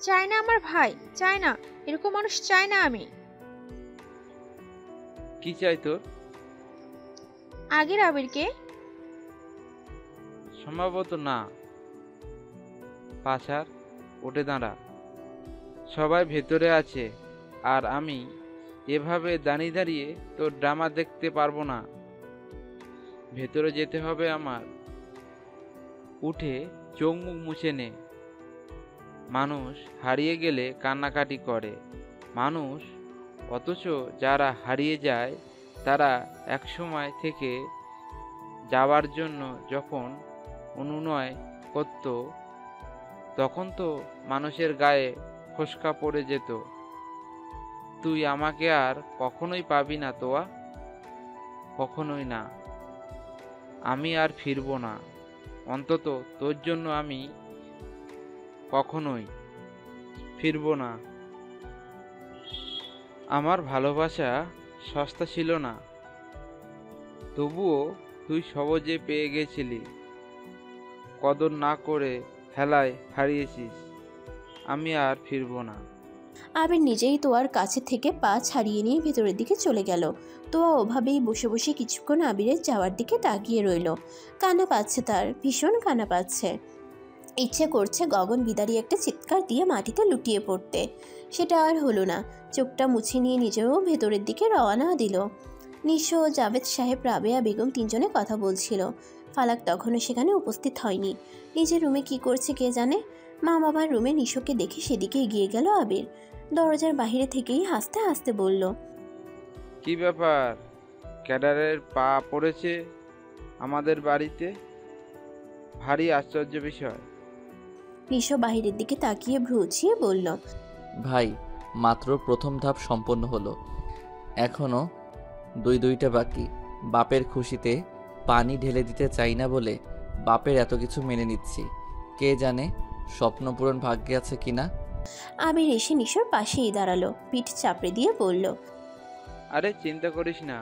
চাই না আমার ভাই, চাই না, এরকম মানুষ চাই না আমি। কি চাই তোর? আগের আবিরকে। সম্ভবত না। পাছার উঠে দাঁড়া, সবাই ভেতরে আছে আর আমি এভাবে দাঁড়িয়ে দাঁড়িয়ে তোর ড্রামা দেখতে পারবো না। ভেতরে যেতে হবে আমার। উঠে চোখ মুখ মুছে নে। মানুষ হারিয়ে গেলে কান্নাকাটি করে মানুষ, অথচ যারা হারিয়ে যায় তারা একসময় থেকে যাওয়ার জন্য যখন অনুনয় করত তখন তো মানুষের গায়ে ফোস্কা পড়ে যেত। তুই আমাকে আর কখনোই পাবি না তোয়া, কখনোই না। আমি আর ফিরবো না, অন্তত তোর জন্য আমি কখনোই ফিরবো না। আমার ভালোবাসা সস্তা ছিল না, তবুও তুই সহজে পেয়ে গেছিলি। কদর না করে হেলায় হারিয়েছিস। আমি আর ফিরবো না। আবির নিজেই তোয়ার কাছে থেকে পা ছাড়িয়ে নিয়ে ভেতরের দিকে চলে গেল। তোয়া ওভাবেই বসে বসে কিছুক্ষণ আবিরের যাওয়ার দিকে তাকিয়ে রইল। কান্না পাচ্ছে, তার ভীষণ কান্না পাচ্ছে। ইচ্ছে করছে গগন বিদারী একটা চিৎকার দিয়ে মাটিতে লুটিয়ে পড়তে, সেটা আর হলো না। চোখটা মুছে নিয়ে নিজেও ভেতরের দিকে রওনা দিল। নিশো, জাভেদ সাহেব, রাবেয়া বেগম তিনজনে কথা বলছিল। ফালাক তখনও সেখানে উপস্থিত হয়নি। নিজের রুমে কি করছে কে জানে। মা বাবার রুমে নিশোকে দেখে সেদিকে এগিয়ে গেল আবির। দরজার বাহিরে থেকেই হাসতে হাসতে বলল, কি ব্যাপার, ক্যাডারের পা পড়েছে আমাদের বাড়িতে? ভারী আশ্চর্য বিষয়। নিশো বাহিরের দিকে তাকিয়ে ভ্রু উঁচিয়ে বলল, ভাই, মাত্র প্রথম ধাপ সম্পন্ন হলো, এখনো দুইটা বাকি। বাপের খুশিতে পানি ঢেলে দিতে চাই না বলে বাপের এত কিছু মেনে নিচ্ছি। কে জানে স্বপ্ন পূরণ ভাগ্যে আছে কিনা। আবির এসে নিশোর পাশেই দাঁড়ালো, পিঠ চাপড়ে দিয়ে বলল, আরে চিন্তা করিস না,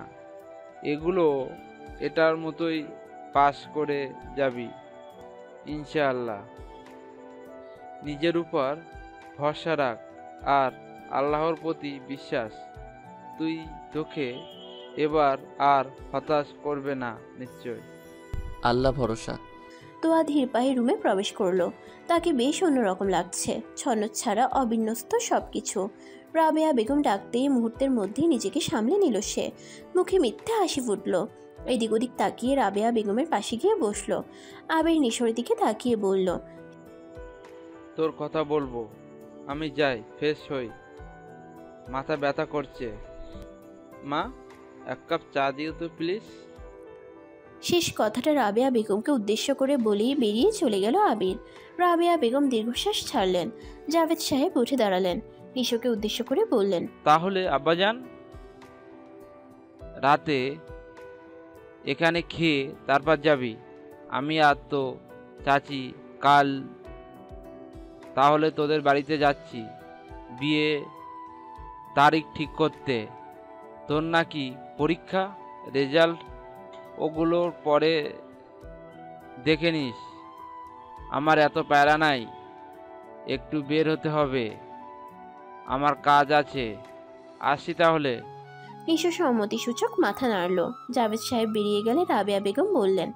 এগুলো এটার মতোই পাস করে যাবি ইনশাআল্লাহ। নিজের উপর ভরসা রাখ আর আল্লাহর প্রতি বিশ্বাস। তোকে এবার আর হতাশ করবে না নিশ্চয়। আল্লাহ ভরসা। তোয়া ধীর পায়ে রুমে প্রবেশ করলো। তাকে বেশ অন্যরকম লাগছে, ছন্নছাড়া, অবিন্যস্ত সবকিছু। রাবেয়া বেগম ডাকতেই মুহূর্তের মধ্যেই নিজেকে সামলে নিল সে। মুখে মিথ্যা হাসি ফুটল। এদিক ওদিক তাকিয়ে রাবেয়া বেগমের পাশে গিয়ে বসলো। আবির নিশোর দিকে তাকিয়ে বলল, তোর কথা বলবো, আমি যাই, ফ্রেশ হই, মাথা ব্যথা করছে। মা, এক কাপ চা দিও তো প্লিজ। শেষ কথাটা রাবেয়া বেগমকে উদ্দেশ্য করে বলেই বেরিয়ে চলে গেল আবির। রাবেয়া বেগম দীর্ঘশ্বাস ছাড়লেন। জাভেদ সাহেব উঠে দাঁড়ালেন, নিশোকে উদ্দেশ্য করে বললেন, তাহলে আব্বাজান, রাতে এখানে খেয়ে তারপর যাবি। আমি আর তো চাচি কাল তাহলে তোদের বাড়িতে যাচ্ছি বিয়ে তারিখ ঠিক করতে। তোর নাকি পরীক্ষা, রেজাল্ট ওগুলোর পরে দেখে নিস। আমার এত প্যারা নাই, একটু বের হতে হবে, আমার কাজ আছে, আসি তাহলে। নিশো সম্মতিসূচক মাথা নাড়ল। জাভেদ সাহেব বেরিয়ে গেলে রাবেয়া বেগম বললেন,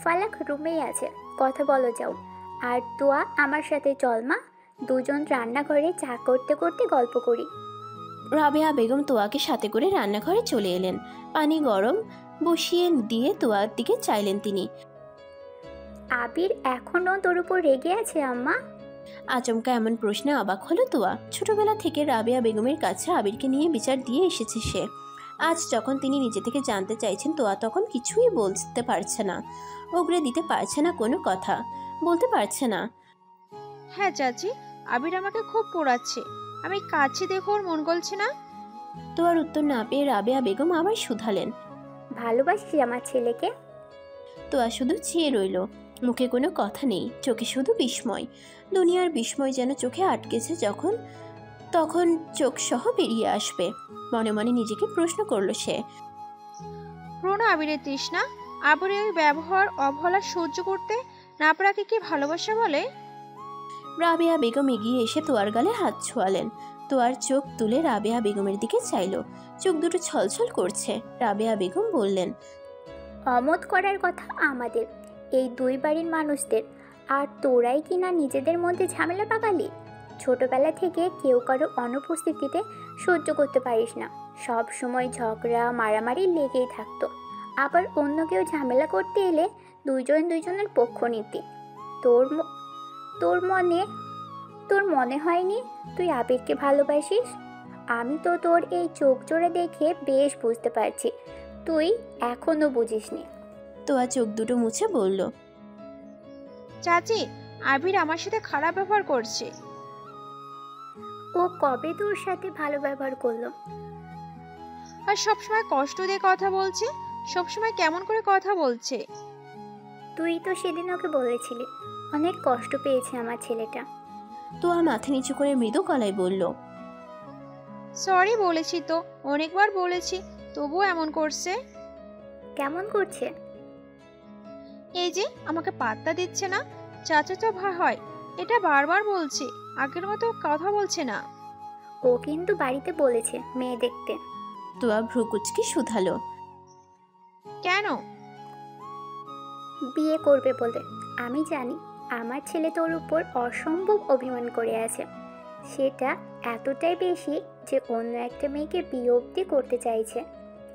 ফালাক রুমেই আছে, কথা বলো যাও। আর তোয়া আমার সাথে চল মা, দুজন রান্নাঘরে চা করতে করতে গল্প করি। রাবেয়া বেগম তোয়াকে সাথে করে রান্নাঘরে চলে এলেন। পানি গরম বসিয়ে দিয়ে তোয়ার দিকে চাইলেন তিনি। আবির এখনো তোর উপর রেগে আছে আম্মা? আচমকা এমন প্রশ্নে অবাক হলো তোয়া। ছোটবেলা থেকে রাবেয়া বেগমের কাছে আবিরকে নিয়ে বিচার দিয়ে এসেছে সে। আজ যখন তিনি নিজে থেকে জানতে চাইছেন, তোয়া তখন কিছুই বলতে পারছে না, উগরে দিতে পারছে না, কোনো কথা বলতে পারছে না। হ্যাঁ চাচি, আবির আমাকে খুব পোড়াচ্ছে, আমি কাছে দেখো ওর মন গলছে না। তোয়ার উত্তর না পেয়ে রাবেয়া বেগম আবার শুধালেন, ভালোবাসি আমার ছেলেকে। তোয়া শুধু চেয়ে রইল, মুখে কোনো কথা নেই, চোখে শুধু বিস্ময়। দুনিয়ার বিস্ময় যেন চোখে আটকেছে, যখন তখন চোখ সহ বেরিয়ে আসবে। মনে মনে নিজেকে প্রশ্ন করলো সে, পুরোনো আবিরের তৃষ্ণা, আবিরের ব্যবহার অবহেলা সহ্য করতে না পারাকে কি ভালোবাসা বলে? রাবেয়া বেগম এগিয়ে এসে তোয়ার গালে হাত ছোঁয়ালেন। তোয়ার চোখ তুলে রাবেয়া বেগমের দিকে চাইল। চোখ দুটো ছলছল করছে। রাবেয়া বেগম বললেন, অমত করার কথা আমাদের, এই দুই বাড়ির মানুষদের। আর তোরাই কিনা নিজেদের মধ্যে ঝামেলা পাকালি। ছোটবেলা থেকে কেউ কারো অনুপস্থিতিতে সহ্য করতে পারিস না। সব সময় ঝগড়া মারামারি লেগেই থাকতো। আবার অন্য কেউ ঝামেলা করতে এলে দুইজন দুইজনের পক্ষ নিতি। তোর ম- তোর মনে তোর মনে হয়নি তুই আবিরকে ভালোবাসিস? আমি তো তোর এই চোখ জোড়া দেখে বেশ বুঝতে পারছি তুই এখনো বুঝিসনি। তোয়া চোখ দুটো মুছে বলল, চাচি, আবির আমার সাথে খারাপ ব্যবহার করছে। ও কবে তোর সাথে ভালো ব্যবহার করলো? আর সবসময় কষ্ট দিয়ে কথা বলছে। সবসময় কেমন করে কথা বলছে। তুই তো সেদিন ওকে বলেছিলি অনেক কষ্ট পেয়েছে আমার ছেলেটা। তোয়া মাথা নিচু করে মৃদু গলায় বলল, সরি বলেছি তো, অনেকবার বলেছি, তবুও এমন করছে। কেমন করছে? এই যে আমাকে পাত্তা দিচ্ছে না। চাচা তো হয়, এটা বারবার বলছে, আগের মতো কথা বলছে না। ও কিন্তু বাড়িতে বলেছে মেয়ে দেখতে। তোয়া ভ্রুকুচকে শুধালো, কেন? বিয়ে করবে বলে। আমি জানি আমার ছেলে তোর উপর অসম্ভব অভিমান করে আছে। সেটা এতটাই বেশি যে অন্য একটা মেয়েকে বিয়ে অবধি করতে চাইছে।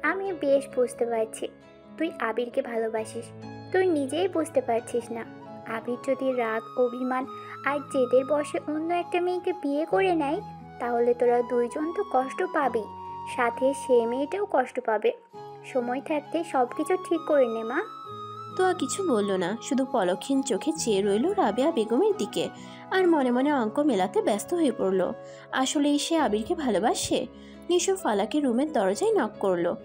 আমি বেশ বুঝতে পারছি তুই আবিরকে ভালোবাসিস। তুই নিজেই বুঝতে পারছিস না, আবির যদি রাগ অভিমান আর জেদের বশে অন্য একটা মেয়েকে বিয়ে করে নেয়, তাহলে তোরা দুইজন তো কষ্ট পাবি, সাথে সে মেয়েটাও কষ্ট পাবে। সময় থাকতে সব কিছু ঠিক করে নে মা। তোয়া কিছু বলল না, শুধু পলকহীন চোখে চেয়ে রইল রাবেয়া বেগমের দিকে। আর মনে মনে অঙ্ক মেলাতে ব্যস্ত হয়ে পড়ল। আসলেই সে আবিরকে ভালোবাসে? নিশো ফালাকের রুমের দরজায় নক করলো।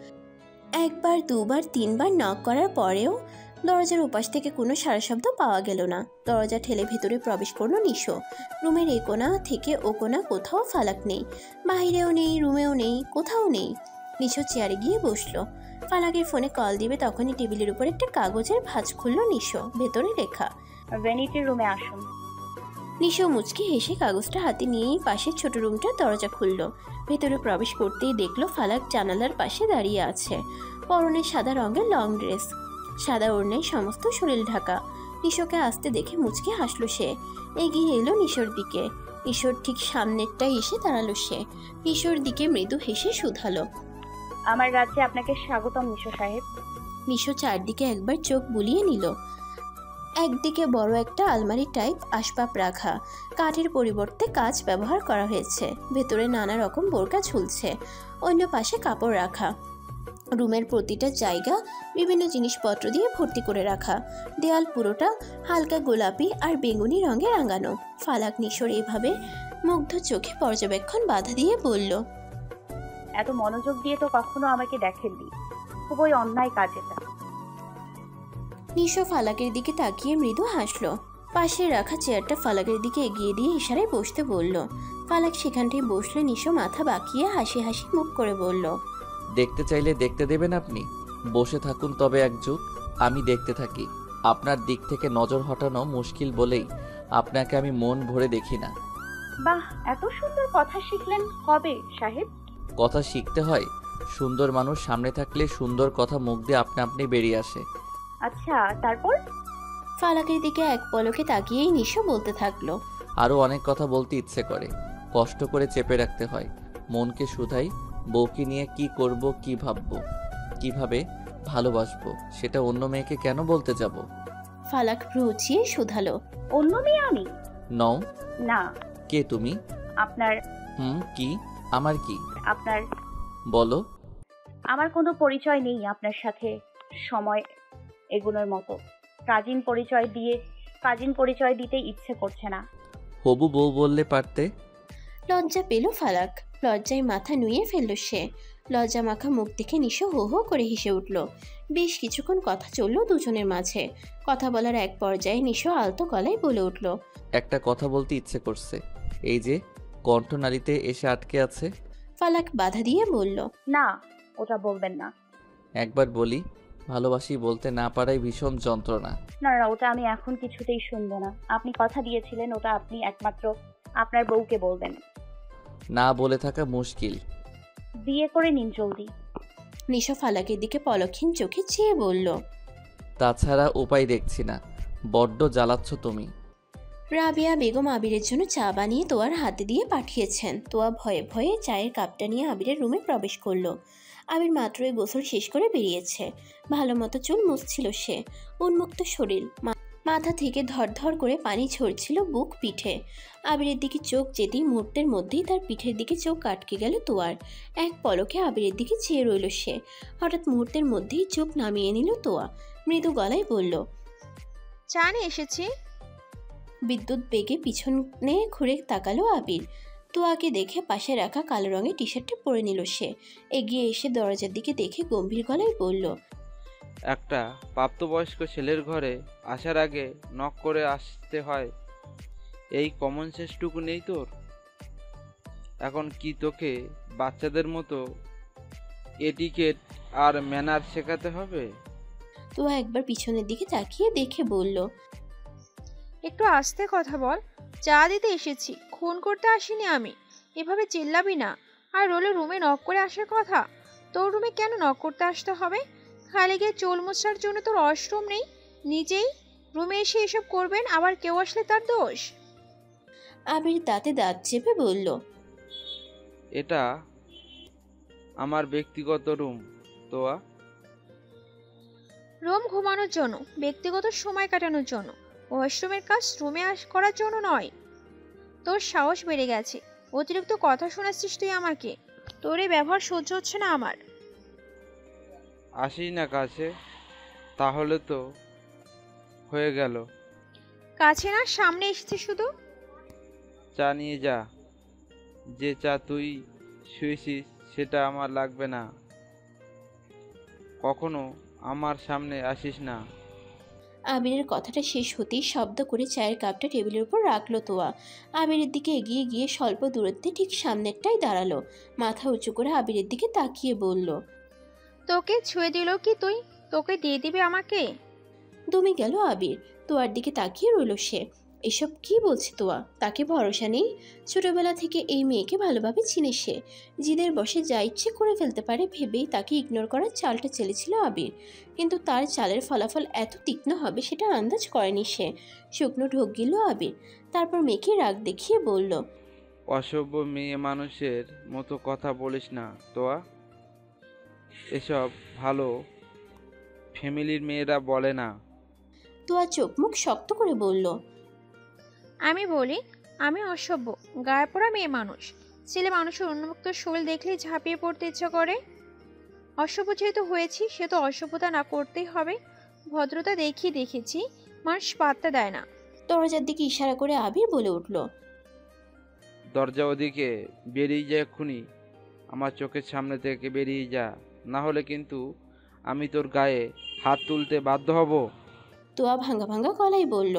একবার দুবার তিনবার নক করার পরেও দরজার উপাস থেকে কোনো সারা শব্দ পাওয়া গেল না। দরজা ঠেলে ভেতরে প্রবেশ করলো নিশো। রুমের এ কোণা থেকে ও কোণা কোথাও ফালাক নেই, বাহিরেও নেই, রুমেও নেই, কোথাও নেই। নিশো চেয়ারে গিয়ে বসলো। ফালাকের ফোনে কল দিবে তখনই টেবিলের উপর একটা কাগজের ভাঁজ খুললো নিশো। ভেতরে লেখা, ভ্যানিটির রুমে আসুন। নিশো মুচকি হেসে কাগজটা হাতে নিয়েই পাশের ছোট রুমটার দরজা খুলল। ভেতরে প্রবেশ করতেই দেখলো ফালাক জানালার পাশে দাঁড়িয়ে আছে। পরনে সাদা রঙের লং ড্রেস, সাদা ওড়নায় সমস্ত শরীর ঢাকা। নিশোকে আসতে দেখে মুচকি হাসলো সে। এগিয়ে এলো নিশোর দিকে। নিশোর ঠিক সামনেরটাই এসে দাঁড়ালো সে। নিশোর দিকে মৃদু হেসে শুধালো, আমার রাজ্যে আপনাকে স্বাগতম নিশো সাহেব। নিশো চারদিকে একবার চোখ বুলিয়ে নিল। একদিকে বড় একটা আলমারি টাইপ আসবাব রাখা, কাঠের পরিবর্তে কাঁচ ব্যবহার করা হয়েছে। ভেতরে নানা রকম বোরকা ঝুলছে। অন্য পাশে কাপড় রাখা। রুমের প্রতিটা জায়গা বিভিন্ন জিনিসপত্র দিয়ে ভর্তি করে রাখা। দেয়াল পুরোটা হালকা গোলাপি আর বেগুনি রঙে রাঙানো। ফালাক নিশোর এভাবে মুগ্ধ চোখে পর্যবেক্ষণ বাধা দিয়ে বলল, এত মনোযোগ দিয়ে তো কখনো আমাকে দেখেননি, খুবই অন্যায় কাজ এটা। নিশো ফালাকের দিকে তাকিয়ে মৃদু হাসলো। পাশে রাখা চেয়ারটা ফালাকের দিকে এগিয়ে দিয়ে ইশারায় বসতে বলল। ফালাক সেখানটায় বসলে নিশো মাথা বাঁকিয়ে হাসি হাসি মুখ করে বলল, দেখতে চাইলে দেখতে দেবেন আপনি? বসে থাকুন তবে এক যুগ, আমি দেখতে থাকি। আপনার দিক থেকে নজর হটানো মুশকিল বলেই আপনাকে আমি মন ভরে দেখি না। বাহ, এত সুন্দর কথা শিখলেন কবে সাহেব? কথা শিখতে হয়, সুন্দর মানুষ সামনে থাকলে সুন্দর কথা মুখ দিয়ে আপনা আপনি বেরিয়ে আসে। আচ্ছা, তারপর? ফালাকের দিকে এক পলকে তাকিয়েই নিশো বলতে থাকলো, আরও অনেক কথা বলতে ইচ্ছে করে, কষ্ট করে চেপে রাখতে হয়। মনকে শুধাই, বউকে নিয়ে কি করব, কি ভাববো, কিভাবে ভালোবাসবো, সেটা অন্য মেয়েকে কেন বলতে যাব? ফালাক ভ্রু উঁচিয়ে শুধালো, অন্য মেয়ে আমি? নও। না। কে তুমি? আপনার কি? আমার কি? আপনার বলো। আমার কোনো পরিচয় নেই আপনার সাথে সময় এগুলোর মতো। কাজিন পরিচয় দিতে ইচ্ছে করছে না। হবু বউ বললে পারতে। লজ্জা পেল ফালাক। লজ্জায় মাথা নুয়ে ফেলল সে। লজ্জা মাখা মুখ দেখে নিশো হো হো করে হেসে উঠল। বেশ কিছুক্ষণ কথা চলল দুজনের মাঝে। কথা বলার এক পর্যায়ে নিশো আলতো গলায় বলে উঠল, একটা কথা বলতে ইচ্ছে করছে, এই যে কণ্ঠনালীতে এসে আটকে আছে। ফালাক বাধা দিয়ে বলল, না, ওটা বলবেন না। একবার বলি, ভালোবাসি বলতে না পারাই ভীষণ যন্ত্রণা। না না, ওটা আমি এখন কিছুতেই শুনবো না। আপনি কথা দিয়েছিলেন ওটা আপনি একমাত্র আপনার বউকে বলবেন। না বলে থাকা মুশকিল। বিয়ে করে নিন জলদি। নিশা ফালাকের দিকে পলক্ষীন চোখে চেয়ে বলল। তাছাড়া উপায় দেখছি না, বড্ড জ্বালাচ্ছ তুমি। রাবিয়া বেগম আবিরের জন্য চা বানিয়ে তোয়ার হাতে দিয়ে পাঠিয়েছেন। তোয়া ভয়ে ভয়ে চায়ের কাপটা নিয়ে আবিরের রুমে প্রবেশ করলো। আবির মাত্রই গোসল শেষ করে বেরিয়েছে। ভালো মতো চুল মুছছিল সে। উন্মুক্ত শরীর, মাথা থেকে ধরধর করে পানি ঝরছিল বুক পিঠে। আবিরের দিকে চোখ যেতেই মুহূর্তের মধ্যেই তার পিঠের দিকে চোখ আটকে গেল তোয়ার। এক পলকে আবিরের দিকে চেয়ে রইল সে। হঠাৎ মুহূর্তের মধ্যেই চোখ নামিয়ে নিল তোয়া। মৃদু গলায় বলল, চা নিয়ে এসেছি। বিদ্যুৎ বেগে পিছনে ঘুরে তাকালো আবির। তোয়াকে দেখে পাশে রাখা কালো রঙের টি শার্টটা পরে নিল সে। এগিয়ে এসে দরজার দিকে দেখে গম্ভীর গলায় বলল, একটা প্রাপ্তবয়স্ক ছেলের ঘরে আসার আগে নক করে আসতে হয়, এই কমন সেন্সটুকু নেই তোর? এখন কি তোকে বাচ্চাদের মতো এটিকেট আর ম্যানার শেখাতে হবে? তোয়া একবার পিছনের দিকে তাকিয়ে দেখে বলল, একটু আস্তে কথা বল। চা দিতে এসেছি, খুন করতে আসিনি আমি। এভাবে চিল্লাবি না। আর রোলে রুমে নক করে আসার কথা, তোর রুমে কেন নক করতে আসতে হবে? খালি গিয়ে চুল মোছার জন্য তোর ওয়াশরুম নেই? নিজেই রুমে এসে এসব করবেন, আবার কেউ আসলে তার দোষ? আবির দাঁতে দাঁত চেপে বলল, এটা আমার ব্যক্তিগত রুম তোয়া। রুম ঘুমানোর জন্য, ব্যক্তিগত সময় কাটানোর জন্য। ওয়াশরুমের কাজ রুমে করার জন্য নয়। তোর সাহস বেড়ে গেছে, অতিরিক্ত কথা শোনাচ্ছিস তুই আমাকে। তোর এই ব্যবহার সহ্য হচ্ছে না আমার। আসিস না কাছে, তাহলে তো হয়ে গেল। কাছে না, সামনে এসেছে শুধু। চা নিয়ে যা। যে চা তুই শুয়েছিস সেটা আমার লাগবে না। কখনো আমার সামনে আসিস না। আবিরের কথাটা শেষ হতেই শব্দ করে চায়ের কাপটা টেবিলের উপর রাখলো তোয়া। আবিরের দিকে এগিয়ে গিয়ে স্বল্প দূরত্বে ঠিক সামনেরটাই দাঁড়ালো। মাথা উঁচু করে আবিরের দিকে তাকিয়ে বলল, তোকে ছুঁয়ে দিল কি তুই? তোকে দিয়ে দিবে আমাকে? দমে গেল আবির। তোয়ার দিকে তাকিয়ে রইল সে। এসব কি বলছে তোয়া? তাকে ভরসা নেই? ছোটবেলা থেকে এই মেয়েকে ভালোভাবে চিনে সে। জিদের বসে যা ইচ্ছে করে ফেলতে পারে ভেবেই তাকে ইগনোর করার চালটা চেলেছিল আবির। কিন্তু তার চালের ফলাফল এত তীক্ষ্ণ হবে সেটা আন্দাজ করেনি সে। শুকনো ঢোক গিল আবির। তারপর মেয়েকে রাগ দেখিয়ে বলল, অসভ্য মেয়ে মানুষের মতো কথা বলিস না তোয়া। এসব ভালো ফ্যামিলির মেয়েরা বলে না। তোয়া চোখ মুখ শক্ত করে বলল, আমি বলি আমি অসভ্য, গায়ে পড়া মেয়ে মানুষ। ছেলে মানুষের উন্মুক্ত শরীর দেখলেই ঝাঁপিয়ে পড়তে ইচ্ছা করে। অসভ্য যেহেতু হয়েছি, সে তো অসভ্যতা না করতেই হবে। ভদ্রতা দেখিয়ে দেখেছি, মানুষ পাত্তা দেয় না। দরজার দিকে ইশারা করে আবির বলে উঠল, দরজা ওদিকে, বেরিয়ে যা এক্ষুনি। আমার চোখের সামনে থেকে বেরিয়ে যা, না হলে কিন্তু আমি তোর গায়ে হাত তুলতে বাধ্য হব। তোয়া ভাঙা ভাঙা গলায় বলল,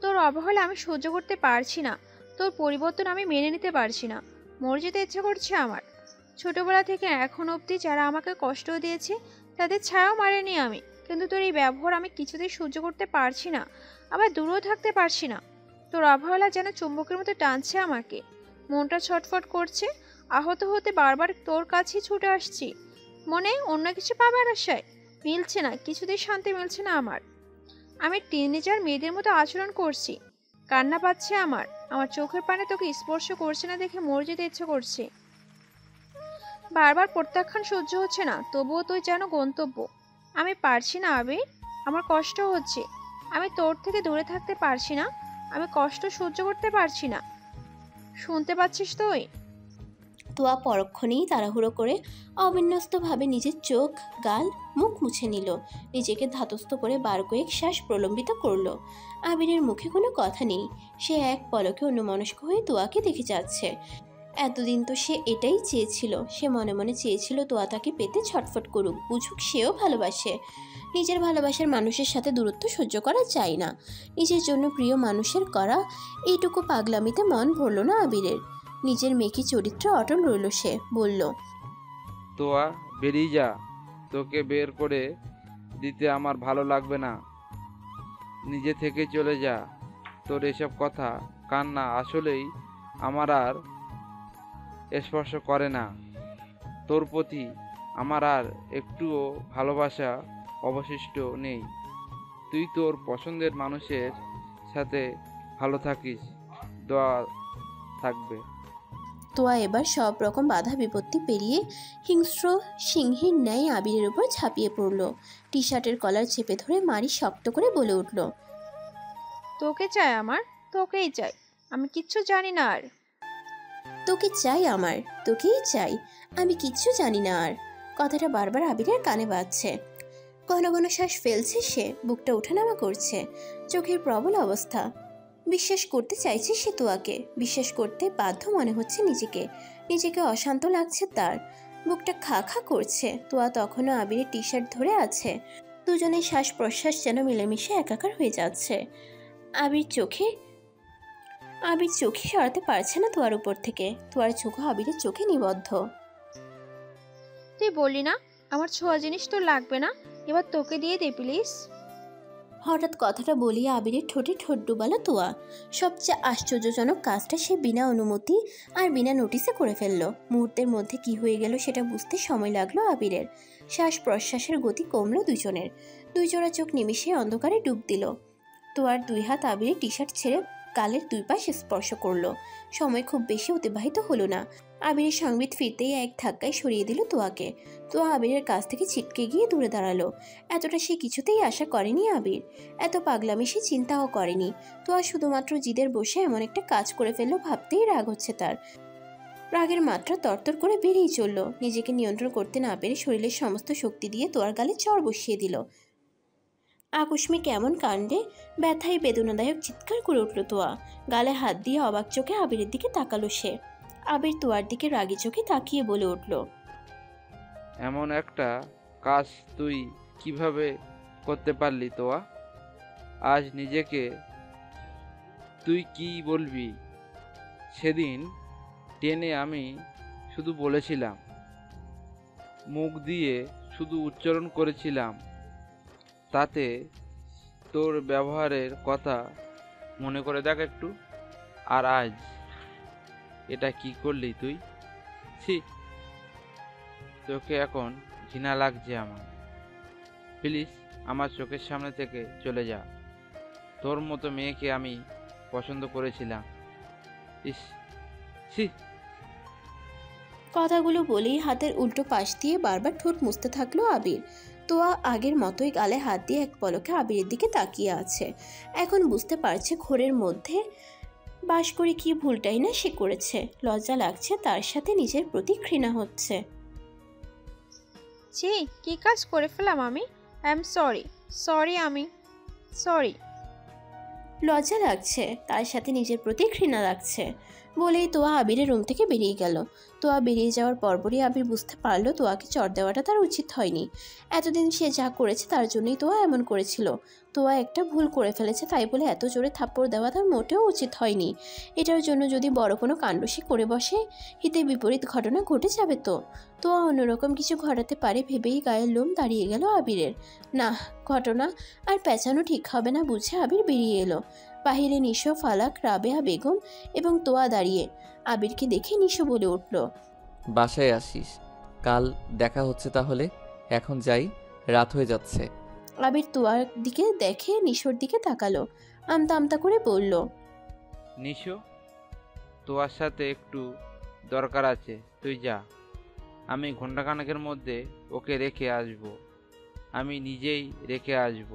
তোর অবহেলা আমি সহ্য করতে পারছি না। তোর পরিবর্তন আমি মেনে নিতে পারছি না। মরে যেতে ইচ্ছে করছে আমার। ছোটবেলা থেকে এখন অবধি যারা আমাকে কষ্ট দিয়েছে তাদের ছায়াও মারেনি আমি, কিন্তু তোর এই ব্যবহার আমি কিছুতেই সহ্য করতে পারছি না, আবার দূরেও থাকতে পারছি না। তোর অবহেলা যেন চুম্বকের মতো টানছে আমাকে। মনটা ছটফট করছে, আহত হতে বারবার তোর কাছেই ছুটে আসছি। মনে অন্য কিছু পাবার আশায়। মিলছে না, কিছুতেই শান্তি মিলছে না আমার। আমি টিনেজার মেয়েদের মতো আচরণ করছি। কান্না পাচ্ছে আমার। আমার চোখের পানে তোকে স্পর্শ করছে না দেখে মরে যেতে ইচ্ছে করছে। বারবার প্রত্যাখ্যান সহ্য হচ্ছে না, তবুও তুই যেন গন্তব্য। আমি পারছি না আবির, আমার কষ্ট হচ্ছে। আমি তোর থেকে দূরে থাকতে পারছি না। আমি কষ্ট সহ্য করতে পারছি না। শুনতে পাচ্ছিস তুই? তোয়া পরক্ষণেই তাড়াহুড়ো করে অবিন্যস্তভাবে নিজের চোখ, গাল, মুখ মুছে নিল। নিজেকে ধাতস্থ করে বার কয়েক শ্বাস প্রলম্বিত করল। আবিরের মুখে কোনো কথা নেই। সে এক পলকে অন্যমনস্ক হয়ে তোয়াকে দেখে যাচ্ছে। এতদিন তো সে এটাই চেয়েছিল। সে মনে মনে চেয়েছিল তোয়া তাকে পেতে ছটফট করুক, বুঝুক সেও ভালোবাসে। নিজের ভালোবাসার মানুষের সাথে দূরত্ব সহ্য করা যায় না। নিজের জন্য প্রিয় মানুষের করা এইটুকু পাগলামিতে মন ভরল না আবিরের। নিজের মেকি চরিত্র অটল রইল সে। বলল, তোয়া বেরিয়ে যা। তোকে বের করে দিতে আমার ভালো লাগবে না। নিজে থেকে চলে যা। তোর এসব কথা কান্না আসলেই আমার আর স্পর্শ করে না। তোর প্রতি আমার আর একটুও ভালোবাসা অবশিষ্ট নেই। তুই তোর পছন্দের মানুষের সাথে ভালো থাকিস। দোয়া থাকবে। তোয়া এবার সব রকম বাধা বিপত্তি পেরিয়ে হিংস্র সিংহীর ন্যায় আবিরের উপর ঝাঁপিয়ে পড়ল। টি শার্টের কলার চেপে ধরে মারি শক্ত করে বলে উঠল, তোকে চাই আমার, তোকেই চাই, আমি কিচ্ছু জানি না আর। তোকে চাই আমার, তোকেই চাই, আমি কিচ্ছু জানি না আর। কথাটা বারবার আবিরের কানে বাজছে। ঘন ঘন শ্বাস ফেলছে সে, বুকটা ওঠানামা করছে, চোখের প্রবল অবস্থা। বিশ্বাস করতে চাইছে সে তোয়াকে, বিশ্বাস করতে বাধ্য মনে হচ্ছে নিজেকে। নিজেকে অশান্ত লাগছে তার, বুকটা খা খা করছে। তোয়া তখনও আবিরের টি শার্ট ধরে আছে। দুজনের শ্বাস প্রশ্বাস যেন মিলেমিশে একাকার হয়ে যাচ্ছে। আবির চোখে সরাতে পারছে না তোয়ার উপর থেকে। তোয়ার চোখও আবিরের চোখে নিবদ্ধ। তুই বললি না আমার ছোঁয়া জিনিস তোর লাগবে না, এবার তোকে দিয়ে দে প্লিজ। হঠাৎ কথাটা বলিয়ে আবিরের ঠোঁটে ঠোঁট ডুবালো তোয়া। সবচেয়ে আশ্চর্যজনক কাজটা সে বিনা অনুমতি আর বিনা নোটিসে করে ফেললো। মুহূর্তের মধ্যে কি হয়ে গেল সেটা বুঝতে সময় লাগলো আবিরের। শ্বাস প্রশ্বাসের গতি কমলো দুজনের। দুই জোড়া চোখ নিমিষে অন্ধকারে ডুব দিল। তোয়ার দুই হাত আবিরের টি শার্ট ছেড়ে গালের দুই পাশ স্পর্শ করলো। সময় খুব বেশি অতিবাহিত হলো না। আবিরের সংবিত ফিরতেই এক ধাক্কায় সরিয়ে দিল তোয়াকে। তোয়া আবিরের কাছ থেকে ছিটকে গিয়ে দূরে দাঁড়ালো। এতটা সে কিছুতেই আশা করেনি আবির। এত পাগলামি সে চিন্তাও করেনি। তোয়া শুধুমাত্র জিদের বসে এমন একটা কাজ করে ফেললো ভাবতেই রাগ হচ্ছে তার। রাগের মাত্রা তরতর করে বেড়েই চলল। নিজেকে নিয়ন্ত্রণ করতে না পেরে শরীরের সমস্ত শক্তি দিয়ে তোয়ার গালে চড় বসিয়ে দিল। আকস্মিক এমন কাণ্ডে ব্যথায় বেদনাদায়ক চিৎকার করে উঠল তোয়া। গালে হাত দিয়ে অবাক চোখে আবিরের দিকে তাকালো সে। আবির তোয়ার দিকে রাগী চোখে তাকিয়ে বলে উঠল, এমন একটা কাজ তুই কিভাবে করতে পারলি তোয়া? আজ নিজেকে তুই কি বলবি? সেদিন টেনে আমি শুধু বলেছিলাম, মুখ দিয়ে শুধু উচ্চারণ করেছিলাম, তাতে তোর ব্যবহারের কথা মনে করে দেখ একটু। আর আজ এটা কি করলি তুই? ছি, তোকে এখন ঘৃণা লাগছে আমার। প্লিজ আমার চোখের সামনে থেকে চলে যা। তোর মতো মেয়েকে আমি পছন্দ করেছিলাম। ইস, ছি। কথাগুলো বলেই হাতের উল্টো পাশ দিয়ে বারবার ঠোঁট মুছতে থাকলো আবির। তোয়া আগের মতোই গালে হাত দিয়ে এক পলকে আবিরের দিকে তাকিয়ে আছে। এখন বুঝতে পারছে ঘোরের মধ্যে বাস করে কি ভুলটাই না সে করেছে। লজ্জা লাগছে, তার সাথে নিজের প্রতি ঘৃণা হচ্ছে। ছি, কি কাজ করে ফেলাম আমি? আই এম সরি, আমি সরি। লজ্জা লাগছে, তার সাথে নিজের প্রতি ঘৃণা লাগছে বলেই তোয়া আবিরের রুম থেকে বেরিয়ে গেল। তোয়া বেরিয়ে যাওয়ার পরপরই আবির বুঝতে পারলো তোয়াকে চড় দেওয়াটা তার উচিত হয়নি। এতদিন সে যা করেছে তার জন্যই তোয়া এমন করেছিল। তোয়া একটা ভুল করে ফেলেছে, তাই বলে এত জোরে থাপ্পড় দেওয়া তার মোটেও উচিত হয়নি। এটার জন্য যদি বড় কোনো কাণ্ড সে করে বসে, হিতে বিপরীত ঘটনা ঘটে যাবে তো। তোয়া অন্যরকম কিছু ঘটাতে পারে ভেবেই গায়ের লোম দাঁড়িয়ে গেল আবিরের। না, ঘটনা আর পেঁচানো ঠিক হবে না বুঝে আবির বেরিয়ে এলো। বাহিরে নিশো, ফালাক, রাবেয়া বেগম এবং তোয়া দাঁড়িয়ে। আবিরকে দেখে নিশো বলে উঠল, বাসায় আসিস, কাল দেখা হচ্ছে তাহলে। এখন যাই, রাত হয়ে যাচ্ছে। আবির তোয়ার দিকে দেখে নিশোর দিকে তাকালো, আমতা আমতা করে বলল, নিশো, তোর সাথে একটু দরকার আছে, তুই যা। আমি ঘন্টাখানেকের মধ্যে ওকে রেখে আসব। আমি নিজেই রেখে আসব।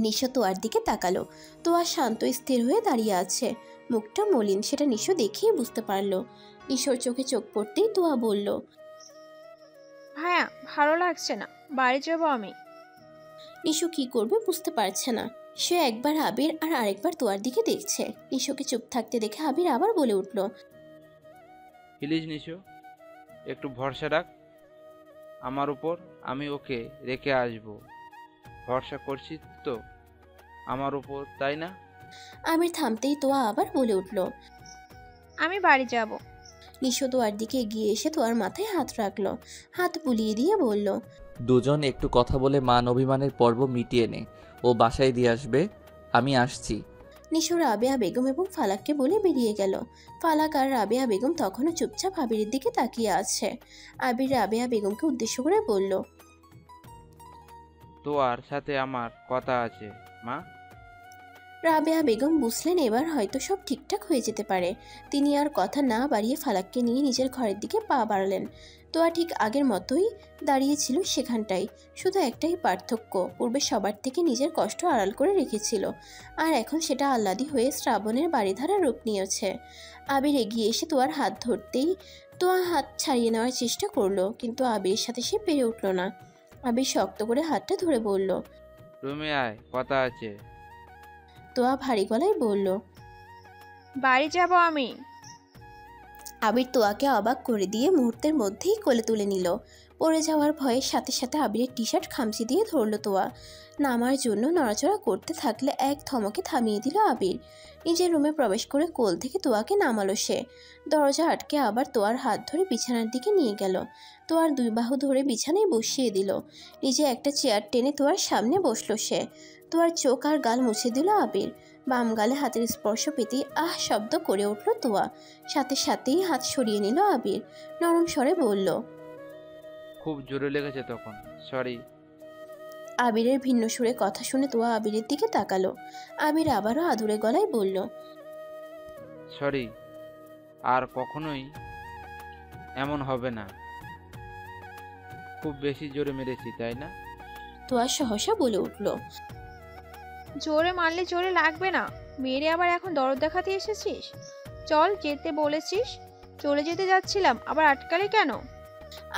নিশো তোয়ার দিকে তাকালো। তোয়া শান্ত স্থির হয়ে দাঁড়িয়ে আছে, মুখটা মলিন, সেটা নিশো দেখেই বুঝতে পারলো। নিশোর চোখে চোখ পড়তেই তোয়া বলল, ভাইয়া ভালো লাগছে না, বাড়ি যাবো আমি। নিশো কি করবে বুঝতে পারছে না। সে একবার আবির আর আরেকবার তোয়ার দিকে দেখছে। নিশোকে চুপ থাকতে দেখে আবির আবার বলে উঠল, প্লিজ নিশো, একটু ভরসা রাখ আমার উপর। আমি ওকে রেখে আসব। ভরসা করছিস তো আমার উপর, তাই না? আবির থামতেই তোয়া আবার বলে উঠল। আমি বাড়ি যাব। নিশো তোয়ার দিকে এগিয়ে এসে তোয়ার মাথায় হাত রাখলো, হাত বুলিয়ে দিয়ে বলল, দুজন একটু কথা বলে মান অভিমানের পর্ব মিটিয়ে নে। ও বাসায় দিয়ে আসবে, আমি আসছি। নিশো রাবেয়া বেগম এবং ফালাককে বলে বেরিয়ে গেল। ফালাক আর রাবেয়া বেগম তখনও চুপচাপ আবিরের দিকে তাকিয়ে আছে। আবির রাবেয়া বেগমকে উদ্দেশ্য করে বলল, তোয়ার সাথে আমার কথা আছে মা। রাবেয়া বেগম বুঝলেন এবার হয়তো সব ঠিকঠাক হয়ে যেতে পারে। তিনি আর কথা না বাড়িয়ে ফালাককে নিয়ে নিজের ঘরের দিকে পা বাড়ালেন। তোয়া ঠিক আগের মতোই দাঁড়িয়েছিল সেখানটাই, শুধু একটাই পার্থক্য, পূর্বে সবার থেকে নিজের কষ্ট আড়াল করে রেখেছিল, আর এখন সেটা আহ্লাদি হয়ে শ্রাবণের বাড়িধারা রূপ নিয়েছে। আবির এগিয়ে এসে তোয়ার হাত ধরতেই তোয়া হাত ছাড়িয়ে নেওয়ার চেষ্টা করলো, কিন্তু আবিরের সাথে সে পেরে উঠল না। আবির শক্ত করে হাতটা ধরে বলল। রুমে আয়, কথা আছে। তোয়া ভারী গলায় বলল। বাড়ি যাব আমি। আবির তোয়াকে অবাক করে দিয়ে মুহূর্তের মধ্যেই কোলে তুলে নিল। পড়ে যাওয়ার ভয়ে সাথে সাথে আবিরের টি শার্ট খামচি দিয়ে ধরল তোয়া। নামার জন্য নড়াচড়া করতে থাকলে এক ধমকে থামিয়ে দিল আবির। নিজের রুমে প্রবেশ করে কোল থেকে তোয়াকে নামালো সে। দরজা আটকে আবার তোয়ার হাত ধরে বিছানার দিকে নিয়ে গেল। তোয়ার দুই বাহু ধরে বিছানায় বসিয়ে দিল। নিজে একটা চেয়ার টেনে তোয়ার সামনে বসলো সে। তোয়ার চোখ আর গাল মুছে দিল আবির। বাম গালে হাতের স্পর্শ পেতেই আহ শব্দ করে উঠল তোয়া। সাথে সাথেই হাত সরিয়ে নিল আবির। নরম স্বরে বলল, খুব জোরে লেগেছে তখন, সরি। আবিরের ভিন্ন সুরে কথা শুনে তোয়া আবিরের দিকে তাকালো। আবির আবারও আদুরে গলায় বলল, সরি, আর কখনোই এমন হবে না। খুব বেশি জোরে মেরেছি, তাই না? তোয়া সহসা বলে উঠল, জোরে মারলে জোরে লাগবে না, মেরে আবার এখন দরদ দেখাতে এসেছিস? চল, যেতে বলেছিস। চলে যেতে যাচ্ছিলাম, আবার আটকালে কেন?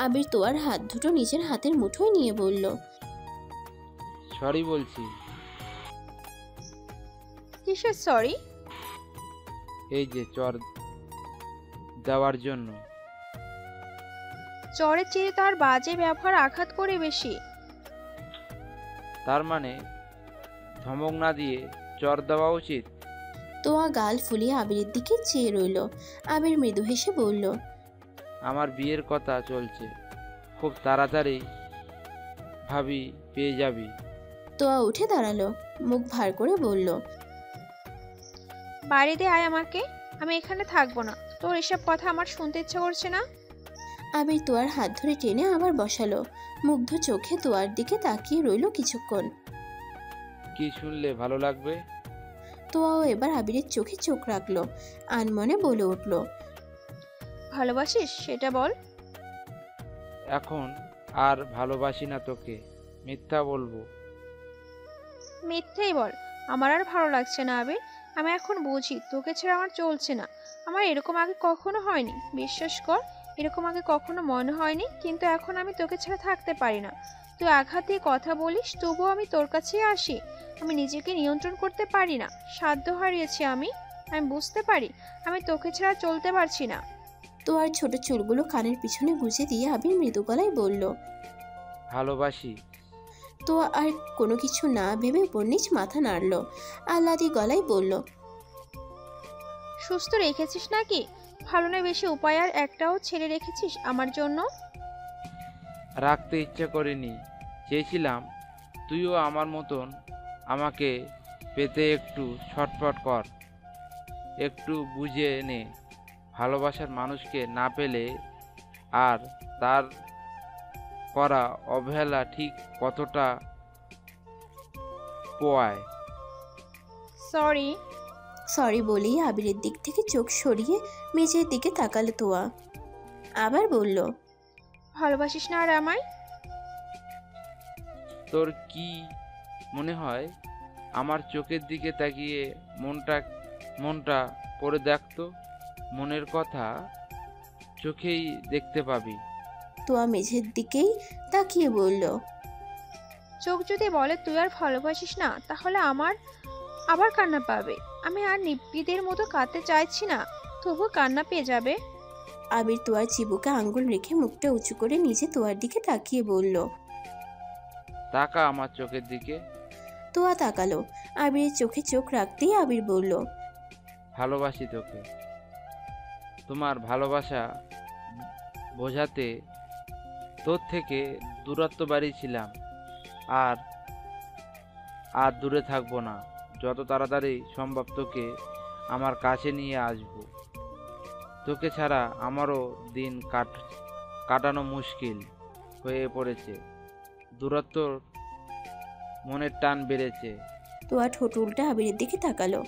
আবির তোয়ার হাত দুটো নিজের হাতের মুঠোয় নিয়ে বলল, সরি বলছি। কিসের সরি? এই যে চর দেওয়ার জন্য। চরের চেয়ে তার বাজে ব্যবহার আঘাত করে বেশি। তার মানে ধমক না দিয়ে চর দেওয়া উচিত? তোয়া গাল ফুলিয়ে আবিরের দিকে চেয়ে রইল। আবির মৃদু হেসে বলল, আমার বিয়ের কথা চলছে, খুব তাড়াতাড়ি ভাবি পেয়ে যাবি। তোয়া উঠে দাঁড়ালো, মুখ ভার করে বলল, বাড়িতে আয় আমাকে, আমি এখানে থাকবো না। তোর এসব কথা আমার শুনতে ইচ্ছা করছে না। আবির তোয়ার হাত ধরে টেনে আবার বসালো। মুগ্ধ চোখে তোয়ার দিকে তাকিয়ে রইল কিছুক্ষণ। কি শুনলে ভালো লাগবে? তোয়াও এবার আবিরের চোখে চোখ রাখলো। আনমনে বলে উঠল, ভালোবাসিস সেটা বল। এখন আর ভালোবাসি না তোকে, মিথ্যা বলবো? মিথ্যেই বল, আমার আর ভালো লাগছে না আবির। আমি এখন বুঝি তোকে ছাড়া আমার চলছে না। আমার এরকম আগে কখনো হয়নি, বিশ্বাস কর, এরকম আগে কখনো মনে হয়নি, কিন্তু এখন আমি তোকে ছাড়া থাকতে পারি না। তুই আঘাত দিয়ে কথা বলিস, তবুও আমি তোর কাছেই আসি। আমি নিজেকে নিয়ন্ত্রণ করতে পারি না, সাধ্য হারিয়েছি আমি। আমি বুঝতে পারি আমি তোকে ছাড়া চলতে পারছি না। তোয়ার ছোট চুলগুলো কানের পিছনে গুজে দিয়ে আবির মৃদু গলায় বলল, ভালোবাসি। তোয়া আর কোনো কিছু না ভেবে উপর নিচ মাথা নাড়ল। আহ্লাদি গলায় বলল, সুস্থ রেখেছিস নাকি? ভালো না বেশি উপায় আর একটাও ছেড়ে রেখেছিস আমার জন্য? রাখতে ইচ্ছা করিনি, চেয়েছিলাম তুইও আমার মতন আমাকে পেতে একটু ছটফট কর। একটু বুঝে নে, ভালোবাসার মানুষকে না পেলে আর তার করা অবহেলা ঠিক কতটা পোয়ায়। সরি। সরি বলেই আবিরের দিক থেকে চোখ সরিয়ে মেঝের দিকে তাকালো তোয়া। আবার বলল, ভালোবাসিস না আর আমায়? তোর কি মনে হয়? আমার চোখের দিকে তাকিয়ে মনটা পড়ে দেখতো, মনের কথা চোখেই দেখতে পাবি। তোয়া মেঝের দিকেই তাকিয়ে বলল, চোখ যদি বলে তুই আর ভালোবাসিস না, তাহলে আমার আবার কান্না পাবে। আমি আর নিব্বিদের মতো কাঁদতে চাইছি না, তবু কান্না পেয়ে যাবে। আবির তোয়ার চিবুকে আঙ্গুল রেখে মুখটা উঁচু করে নিজে তোয়ার দিকে তাকিয়ে বলল, তাকা আমার চোখের দিকে। তোয়া তাকালো। আবিরের চোখে চোখ রাখতেই আবির বলল, ভালোবাসি তোকে। তোমার ভালোবাসা বোঝাতে তোর থেকে দূরত্ব বাড়িয়েছিলাম, আর আর দূরে থাকবো না। যত তাড়াতাড়ি সম্ভব তোকে আমার কাছে নিয়ে আসবো। তোকে ছাড়া আমারও দিন কাটানো মুশকিল হয়ে পড়েছে। দূরত্বর মনের টান বেড়েছে। তোয়া ঠোঁট উল্টে আবিরের দিকে তাকালো।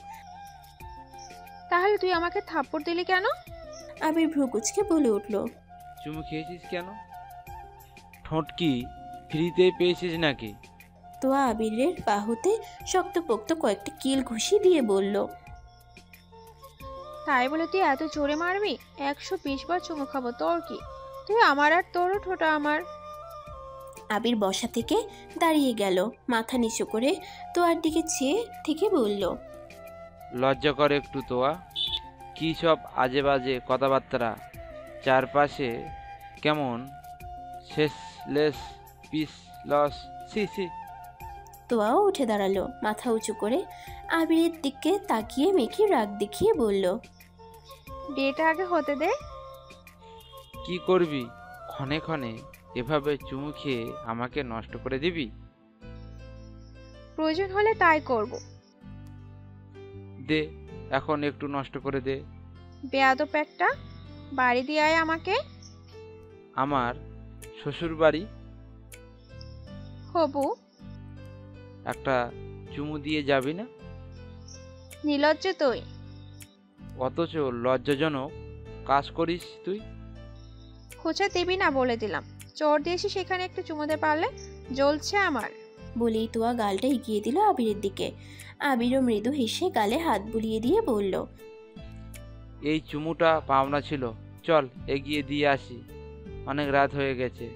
তাহলে তুই আমাকে থাপ্পড় দিলি কেন? আবির ভ্রু কুচকে বলে উঠল। চুমু খেয়েছিস কেন? ঠোঁট কি ফ্রিতে পেয়েছিস নাকি? তোয়া আবিরের বাহুতে শক্তপোক্ত কয়েকটা কিল ঘুষি দিয়ে বলল। তাই বলে তুই এত জোরে মারবি? 120 বার চুমু খাবো, তোর কি? তুই আমার আর তোরও ঠোঁটা আমার। আবির বসা থেকে দাঁড়িয়ে গেল, মাথা নিচু করে তোয়ার দিকে চেয়ে থেকে বলল। লজ্জা করে একটু তোয়া? কি সব আজে বাজে কথাবার্তা? চারপাশে কেমন শেষলেস পিস লস। সি সি। তোয়াও উঠে দাঁড়ালো, মাথা উঁচু করে আবিরের দিকে তাকিয়ে মেখে রাগ দেখিয়ে বলল। বিয়েটা আগে হতে দে। কি করবি? ক্ষণে ক্ষণে এভাবে চুমু খেয়ে আমাকে নষ্ট করে দিবি? প্রয়োজন হলে তাই করব। দে, এখন একটু নষ্ট করে দে। বেয়াদব একটা, বাড়ি দিয়ে আয় আমাকে। আমার শ্বশুর বাড়ি? হবু। একটা চুমু দিয়ে যাবি না? নির্লজ্জ তুই। অথচ লজ্জাজনক কাজ করিস তুই। খোঁচা দিবি না বলে দিলাম। চোর দিয়েছি, সেখানে একটু চুমোতে পারলে জ্বলছে আমার। বলেই তোয়া গালটা এগিয়ে দিল আবিরের দিকে। আবিরও মৃদু হেসে গালে হাত বুলিয়ে দিয়ে বলল। এই চুমুটা পাওনা ছিল, চল এগিয়ে দিয়ে আসি, অনেক রাত হয়ে গেছে।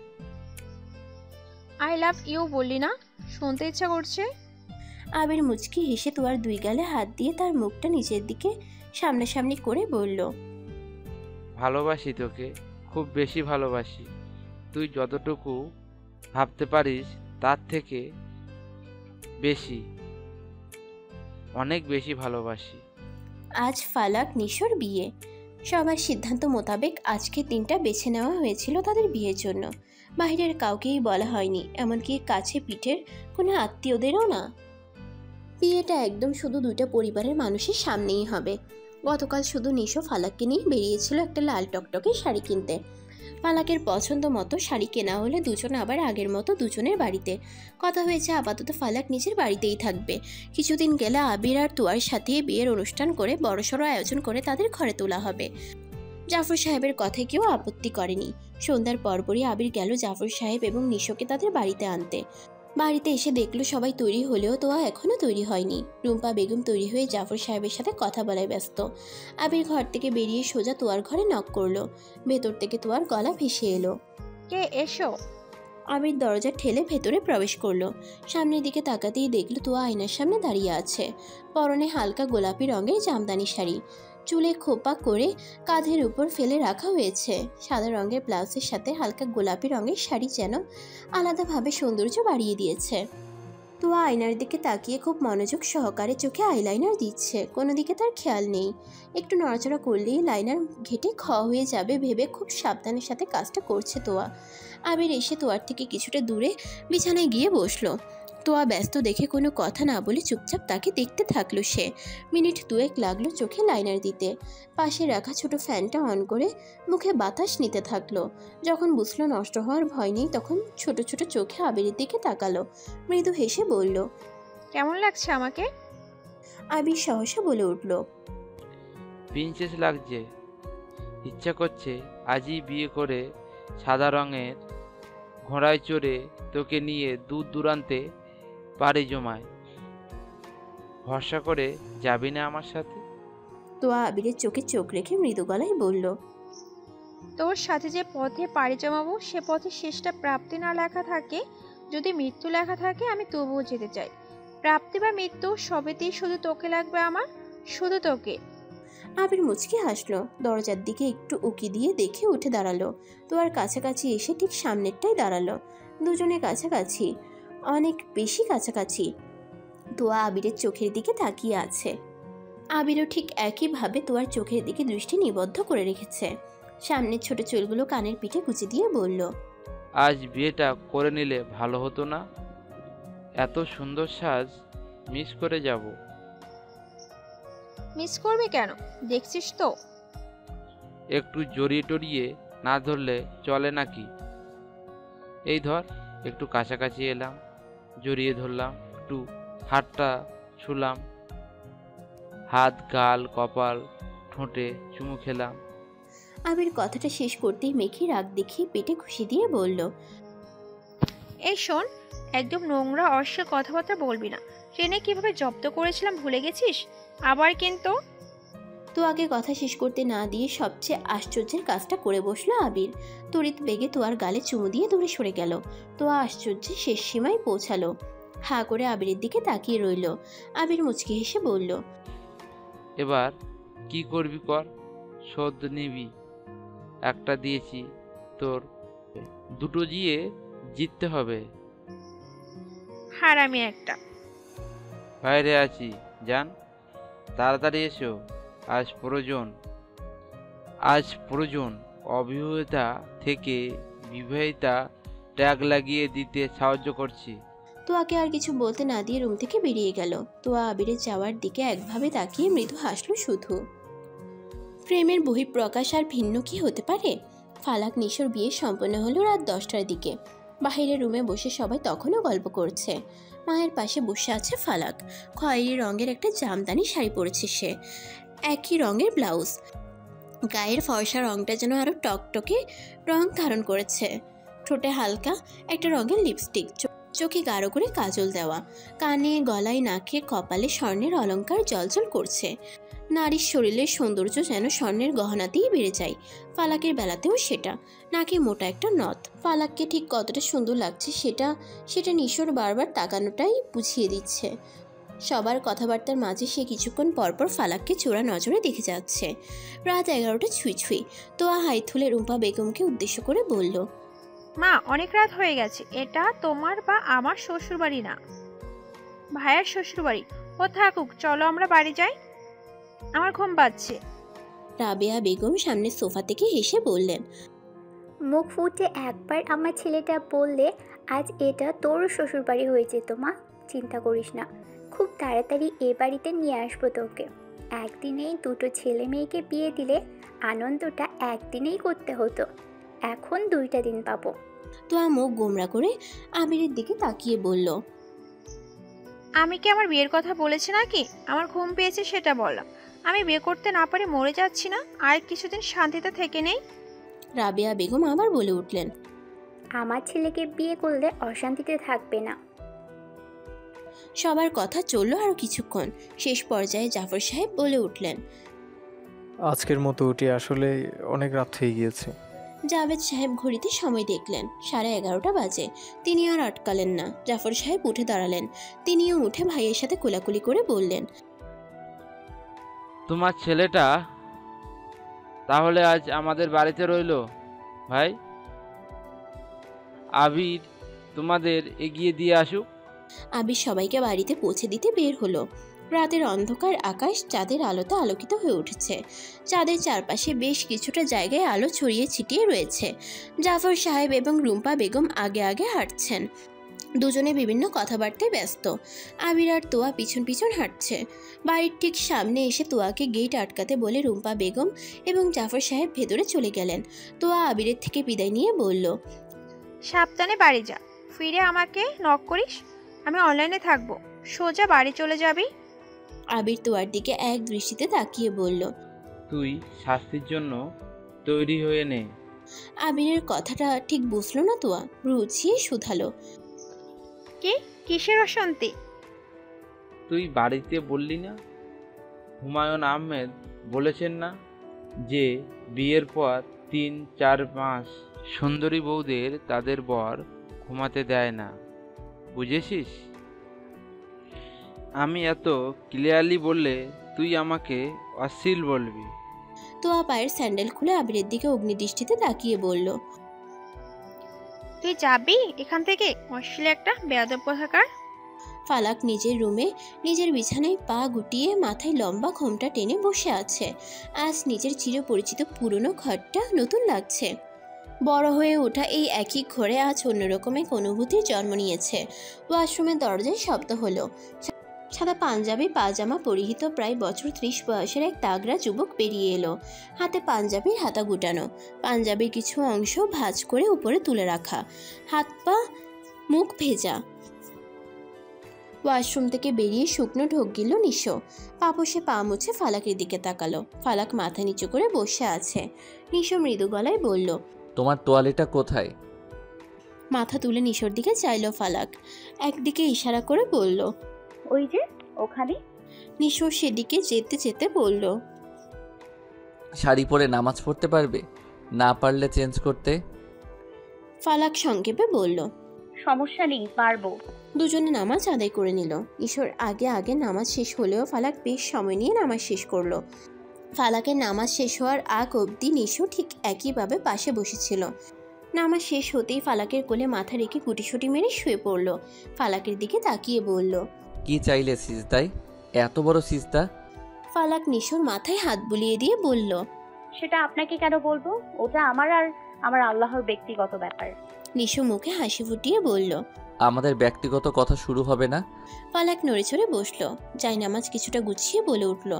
আই লাভ ইউ বললি না? শুনতে ইচ্ছা করছে। আবির মুচকি হেসে তোয়ার দুই গালে হাত দিয়ে তার মুখটা নিচের দিকে সামনাসামনি করে বলল। ভালোবাসি তোকে, খুব বেশি ভালোবাসি। তুই যতটুকু ভাবতে পারিস তার থেকে বেশি, অনেক বেশি ভালোবাসি। আজ ফালাক নিশোর বিয়ে। সবার সিদ্ধান্ত মোতাবেক আজকের দিনটা বেছে নেওয়া হয়েছিল তাদের বিয়ের জন্য। বাহিরের কাউকেই বলা হয়নি, এমনকি কাছে পিঠের কোনো আত্মীয়দেরও না। বিয়েটা একদম শুধু দুইটা পরিবারের মানুষের সামনেই হবে। গতকাল শুধু নিশো ফালাককে নিয়ে বেরিয়েছিল একটা লাল টকটকে শাড়ি কিনতে। ফালাকের পছন্দ মতো শাড়ি কেনা হলে দুজন আবার আগের মতো দুজনের বাড়িতে। কথা হয়েছে আপাতত ফালাক নিজের বাড়িতেই থাকবে। কিছুদিন গেলে আবির আর তোয়ার সাথে বিয়ের অনুষ্ঠান করে বড়সড় আয়োজন করে তাদের ঘরে তোলা হবে। জাফর সাহেবের কথায় কেউ আপত্তি করেনি। সন্ধ্যার পরপরই আবির গেল জাফর সাহেব এবং নিশোকে তাদের বাড়িতে আনতে। বাড়িতে এসে দেখলো সবাই তৈরি হলেও তোয়া এখনো তৈরি হয়নি। রুম্পা বেগম তৈরি হয়ে জাফর সাহেবের সাথে কথা বলায় ব্যস্ত। আবির ঘর থেকে বেরিয়ে সোজা তোয়ার ঘরে নক করলো। ভেতর থেকে তোয়ার গলা ভেসে এলো। কে? এসো। আবির দরজা ঠেলে ভেতরে প্রবেশ করলো। সামনের দিকে তাকাতেই দেখলো তোয়া আয়নার সামনে দাঁড়িয়ে আছে। পরনে হালকা গোলাপি রঙের জামদানি শাড়ি, চুলে খোপা করে কাঁধের উপর ফেলে রাখা হয়েছে। সাদা রঙের ব্লাউজের সাথে হালকা গোলাপি রঙের শাড়ি যেন আলাদাভাবে সৌন্দর্য বাড়িয়ে দিয়েছে। তোয়া আয়নার দিকে তাকিয়ে খুব মনোযোগ সহকারে চোখে আইলাইনার দিচ্ছে। কোনো দিকে তার খেয়াল নেই। একটু নড়াচড়া করলেই লাইনার ঘেটে হয়ে যাবে ভেবে খুব সাবধানের সাথে কাজটা করছে তোয়া। আবির এসে তোয়ার থেকে কিছুটা দূরে বিছানায় গিয়ে বসলো। তোয়া ব্যস্ত দেখে কোনো কথা না বলে চুপচাপ তাকে দেখতে থাকলো সে। মিনিট দুয়েক লাগলো চোখে লাইনার দিতে। পাশে রাখা ছোট ফ্যানটা অন করে মুখে বাতাস নিতে থাকলো। যখন বুঝলো নষ্ট হওয়ার ভয় নেই, তখন ছোট ছোট চোখে আবিরের দিকে তাকালো। মৃদু হেসে বলল। কেমন লাগছে আমাকে? আবির সহসা বলে উঠল। প্রিন্সেস লাগছে। ইচ্ছা করছে আজই বিয়ে করে সাদা রঙের ঘোড়ায় চড়ে তোকে নিয়ে দূর দূরান্তে পাড়ি জমায়। ভরসা করে যাবি না আমার সাথে? তোয়া আবিরের চোখে চোখ রেখে মৃদু গলায় বলল। তোর সাথে যে পথে পাড়ি জমাবো সে পথে শেষটা প্রাপ্তি না লেখা থাকে, যদি মৃত্যু লেখা থাকে, আমি তবুও যেতে চাই। প্রাপ্তি বা মৃত্যু সবেতেই শুধু তোকে লাগবে আমার, শুধু তোকে। আবির মুচকি হাসলো। দরজার দিকে একটু উকি দিয়ে দেখে উঠে দাঁড়ালো। তোয়ার কাছাকাছি এসে ঠিক সামনেরটাই দাঁড়ালো। দুজনে কাছাকাছি, অনেক বেশি কাছাকাছি। তোয়া আবিরের চোখের দিকে তাকিয়ে আছে। আবিরও ঠিক একইভাবে তোয়ার চোখের দিকে দৃষ্টি নিবদ্ধ করে রেখেছে। সামনের ছোট চুলগুলো কানের পিঠে কুচি দিয়ে বলল। আজ বিয়েটা করে নিলে ভালো হতো না? এত সুন্দর সাজ মিস করে যাব। মিস করবে কেন? দেখছিস তো। একটু জড়িয়ে টড়িয়ে না ধরলে চলে নাকি? এই ধর, একটু কাছাকাছি এলাম, জড়িয়ে ধরলাম, একটু হাতটা ছুলাম, হাত, গাল, কপাল, ঠোঁটে চুমু খেলাম। আবির কথাটা শেষ করতেই মেঘি রাগ দেখিয়ে পেটে খুশি দিয়ে বলল, এই শোন, একদম নোংরা অশ্লীল কথাবার্তা বলবি না। ট্রেনে কিভাবে জব্দ করেছিলাম ভুলে গেছিস? আবার কিন্তু। তোয়াকে কথা শেষ করতে না দিয়ে সবচেয়ে আশ্চর্যের কাজটা করে বসলো আবির। তড়িৎ বেগে তোয়ার গালে চুমু দিয়ে দূরে সরে গেল। তোয়া আশ্চর্যের শেষ সীমায় পৌঁছালো। হা করে আবিরের দিকে তাকিয়ে রইল। আবির মুচকি হেসে বলল, এবার কি করবি কর, শোধ নিবি। একটা দিয়েছি, তোর দুটো দিয়ে জিততে হবে। হারামি একটা। বাইরে আছি, যান, তাড়াতাড়ি এসো। আজ প্রয়োজন অবিবাহিতা থেকে বিবাহিতা ট্যাগ লাগিয়ে দিতে সাহায্য করছি। তোয়াকে আর কিছু বলতে না দিয়ে রুম থেকে বেরিয়ে গেল। তোয়া আবিরের যাওয়ার দিকে একভাবে তাকিয়ে মৃদু হাসল শুধু। প্রেমের বহিঃপ্রকাশ আর ভিন্ন কি হতে পারে? ফালাক নিশোর বিয়ে সম্পন্ন হলো রাত 10টার দিকে। বাহিরের রুমে বসে সবাই তখনও গল্প করছে। মায়ের পাশে বসে আছে ফালাক। খয়েরি রঙের একটা জামদানি শাড়ি পরেছে সে, একই রঙের ব্লাউজ। গায়ের ফর্সা রঙটা যেন আরো টকটকে রং ধারণ করেছে। ঠোঁটে হালকা একটা রঙের লিপস্টিক, চোখে গাঢ় করে কাজল দেওয়া, কানে, গলায়, নাকে, কপালে স্বর্ণের অলংকার জ্বলজ্বল করছে। নারীর শরীরের সৌন্দর্য যেন স্বর্ণের গহনাতেই বেড়ে যায়। ফালাকের বেলাতেও সেটা। নাকে মোটা একটা নথ। ফালাককে ঠিক কতটা সুন্দর লাগছে সেটা নিশোর বারবার তাকানোটাই বুঝিয়ে দিচ্ছে। সবার কথাবার্তার মাঝে সে কিছুক্ষণ পরপর ফালাককে চোরা নজরে দেখে যাচ্ছে। রাত 11টা ছুঁই ছুঁই। তোয়া হাই তুলে রুম্পা বেগমকে উদ্দেশ্য করে বলল, মা, অনেক রাত হয়ে গেছে। এটা তোমার বা আমার শ্বশুরবাড়ি না, ভাইয়ের শ্বশুরবাড়ি। ও থাকুক, চলো আমরা বাড়ি যাই, আমার ঘুম পাচ্ছে। রাবেয়া বেগম সামনের সোফা থেকে হেসে বললেন, মুখ ফুটে একবার আমার ছেলেটা বললে আজ এটা তোর শ্বশুরবাড়ি হয়ে যেত মা। চিন্তা করিস না, খুব তাড়াতাড়ি এ বাড়িতে নিয়ে আসবো তোকে। একদিনেই দুটো ছেলে মেয়েকে বিয়ে দিলে আনন্দটা একদিনেই করতে হতো, এখন 2টা দিন পাবো। তোয়া মুখ গোমরা করে আবিরের দিকে তাকিয়ে বলল, আমি কি আমার বিয়ের কথা বলেছি নাকি? আমার ঘুম পেয়েছে সেটা বললাম। আমি বিয়ে করতে না পারে মরে যাচ্ছি না? আর কিছুদিন শান্তিতে থেকে নেই। রাবেয়া বেগম আবার বলে উঠলেন, আমার ছেলেকে বিয়ে করলে অশান্তিতে থাকবে না। সবার কথা চলল আরো কিছুক্ষণ। শেষ পর্যায়ে জাফর সাহেব বলে উঠলেন, আজকের মতো উঠি, আসলে অনেক রাত হয়ে গিয়েছে। জাভেদ সাহেব ঘড়িতে সময় দেখলেন, 11:30 বাজে। তিনি আর আটকালেন না। জাফর সাহেব উঠে দাঁড়ালেন। তিনিও উঠে ভাইয়ের সাথে কোলাকুলি করে বললেন, তোমার ছেলেটা তাহলে আজ আমাদের বাড়িতে রইলো। ভাই, আবির তোমাদের এগিয়ে দিয়ে আসুক। আবির সবাইকে বাড়িতে পৌঁছে দিতে বের হলো। রাতের অন্ধকার আকাশ চাঁদের আলোতে আলোকিত হয়ে উঠেছে। চাঁদের চারপাশে বেশ কিছুটা জায়গায় আলো ছড়িয়ে ছিটিয়ে রয়েছে। জাফর সাহেব এবং রুম্পা বেগম আগে আগে হাঁটছেন। দুজনে বিভিন্ন কথাবার্তায় ব্যস্ত। আবির আর তোয়া পিছন পিছন হাঁটছে। বাড়ির ঠিক সামনে এসে তোয়াকে গেট আটকাতে বলে রুম্পা বেগম এবং জাফর সাহেব ভেতরে চলে গেলেন। তোয়া আবিরের থেকে বিদায় নিয়ে বলল, সাবধানে বাড়ি যা, ফিরে আমাকে নক করিস। আমি অনলাইনে থাকবো, সোজা বাড়ি চলে যাবি। আবির তোয়ার দিকে এক দৃষ্টিতে তাকিয়ে বলল, তুই শাস্তির জন্য তৈরি হয়ে নে। আবিরের কথাটা ঠিক বুঝলো না তোয়া, রুচিয়ে শুধালো, কি? কিসের অশান্তি? তুই বাড়িতে বললি না, হুমায়ুন আহমেদ বলেছেন না যে বিয়ের পর 3-4 মাস সুন্দরী বউদের তাদের বর ঘুমাতে দেয় না, বুঝেছিস? আমি এত ক্লিয়ারলি বললে তুই আমাকে অশ্লীল বলবি। তোয়া পায়ের স্যান্ডেল খুলে আবিরের দিকে অগ্নিদৃষ্টিতে তাকিয়ে বলল, তুই যাবি এখান থেকে, অশ্লীল একটা বেয়াদব কোথাকার। ফালাক নিজের রুমে নিজের বিছানায় পা গুটিয়ে মাথায় লম্বা ঘোমটা টেনে বসে আছে। আজ নিজের চিরপরিচিত পুরনো ঘরটা নতুন লাগছে। বড় হয়ে ওঠা এই একই ঘরে আজ অন্যরকম এক অনুভূতির জন্ম নিয়েছে। ওয়াশরুমের দরজায় শব্দ হলো। সাদা পাঞ্জাবি পাজামা পরিহিত প্রায় বছর 30 বয়সের এক তাগড়া যুবক বেরিয়ে এলো। হাতে পাঞ্জাবির হাতা গুটানো, পাঞ্জাবির কিছু অংশ ভাঁজ করে উপরে তুলে রাখা, হাত পা মুখ ভেজা। ওয়াশরুম থেকে বেরিয়ে শুকনো ঢোক গিল নিশো। পাপসে পা মুছে ফালাকের দিকে তাকালো। ফালাক মাথা নিচু করে বসে আছে। নিশো মৃদু গলায় বলল, তোমার তোয়ালেটা কোথায়? মাথা তুলে নিশোর দিকে চাইলো ফালাক। একদিকে ইশারা করে বলল। ওই যে ওখানে। নিশো সেদিকে যেতে যেতে বলল, শাড়ি পরে নামাজ পড়তে পারবে? না পারলে চেঞ্জ করতে। ফালাক সংক্ষেপে বলল। সমস্যা নেই, পারবো। দুজনে নামাজ আদায় করে নিল। নিশোর আগে আগে নামাজ শেষ হলেও ফালাক বেশ সময় নিয়ে নামাজ শেষ করলো। ফালাকের নামাজ শেষ হওয়ার আগ অবধি নিশো ঠিক একইভাবে পাশে বসেছিল। নামাজ শেষ হতেই ফালাকের কোলে মাথা রেখে গুটিসুটি মেরে শুয়ে পড়ল। ফালাকের দিকে তাকিয়ে বলল, কি চাইলে সিজদায়? এত বড় সিজদা? ফালাক নিশোর মাথায় হাত বুলিয়ে দিয়ে বলল, সেটা আপনাকে কেন বলবো? ওটা আমার আর আমার আল্লাহর ব্যক্তিগত ব্যাপার। নিশো মুখে হাসি ফুটিয়ে বলল। আমাদের ব্যক্তিগত কথা শুরু হবে না? ফালাক নড়ে চড়ে বসলো। জায়নামাজ কিছুটা গুছিয়ে বলে উঠল।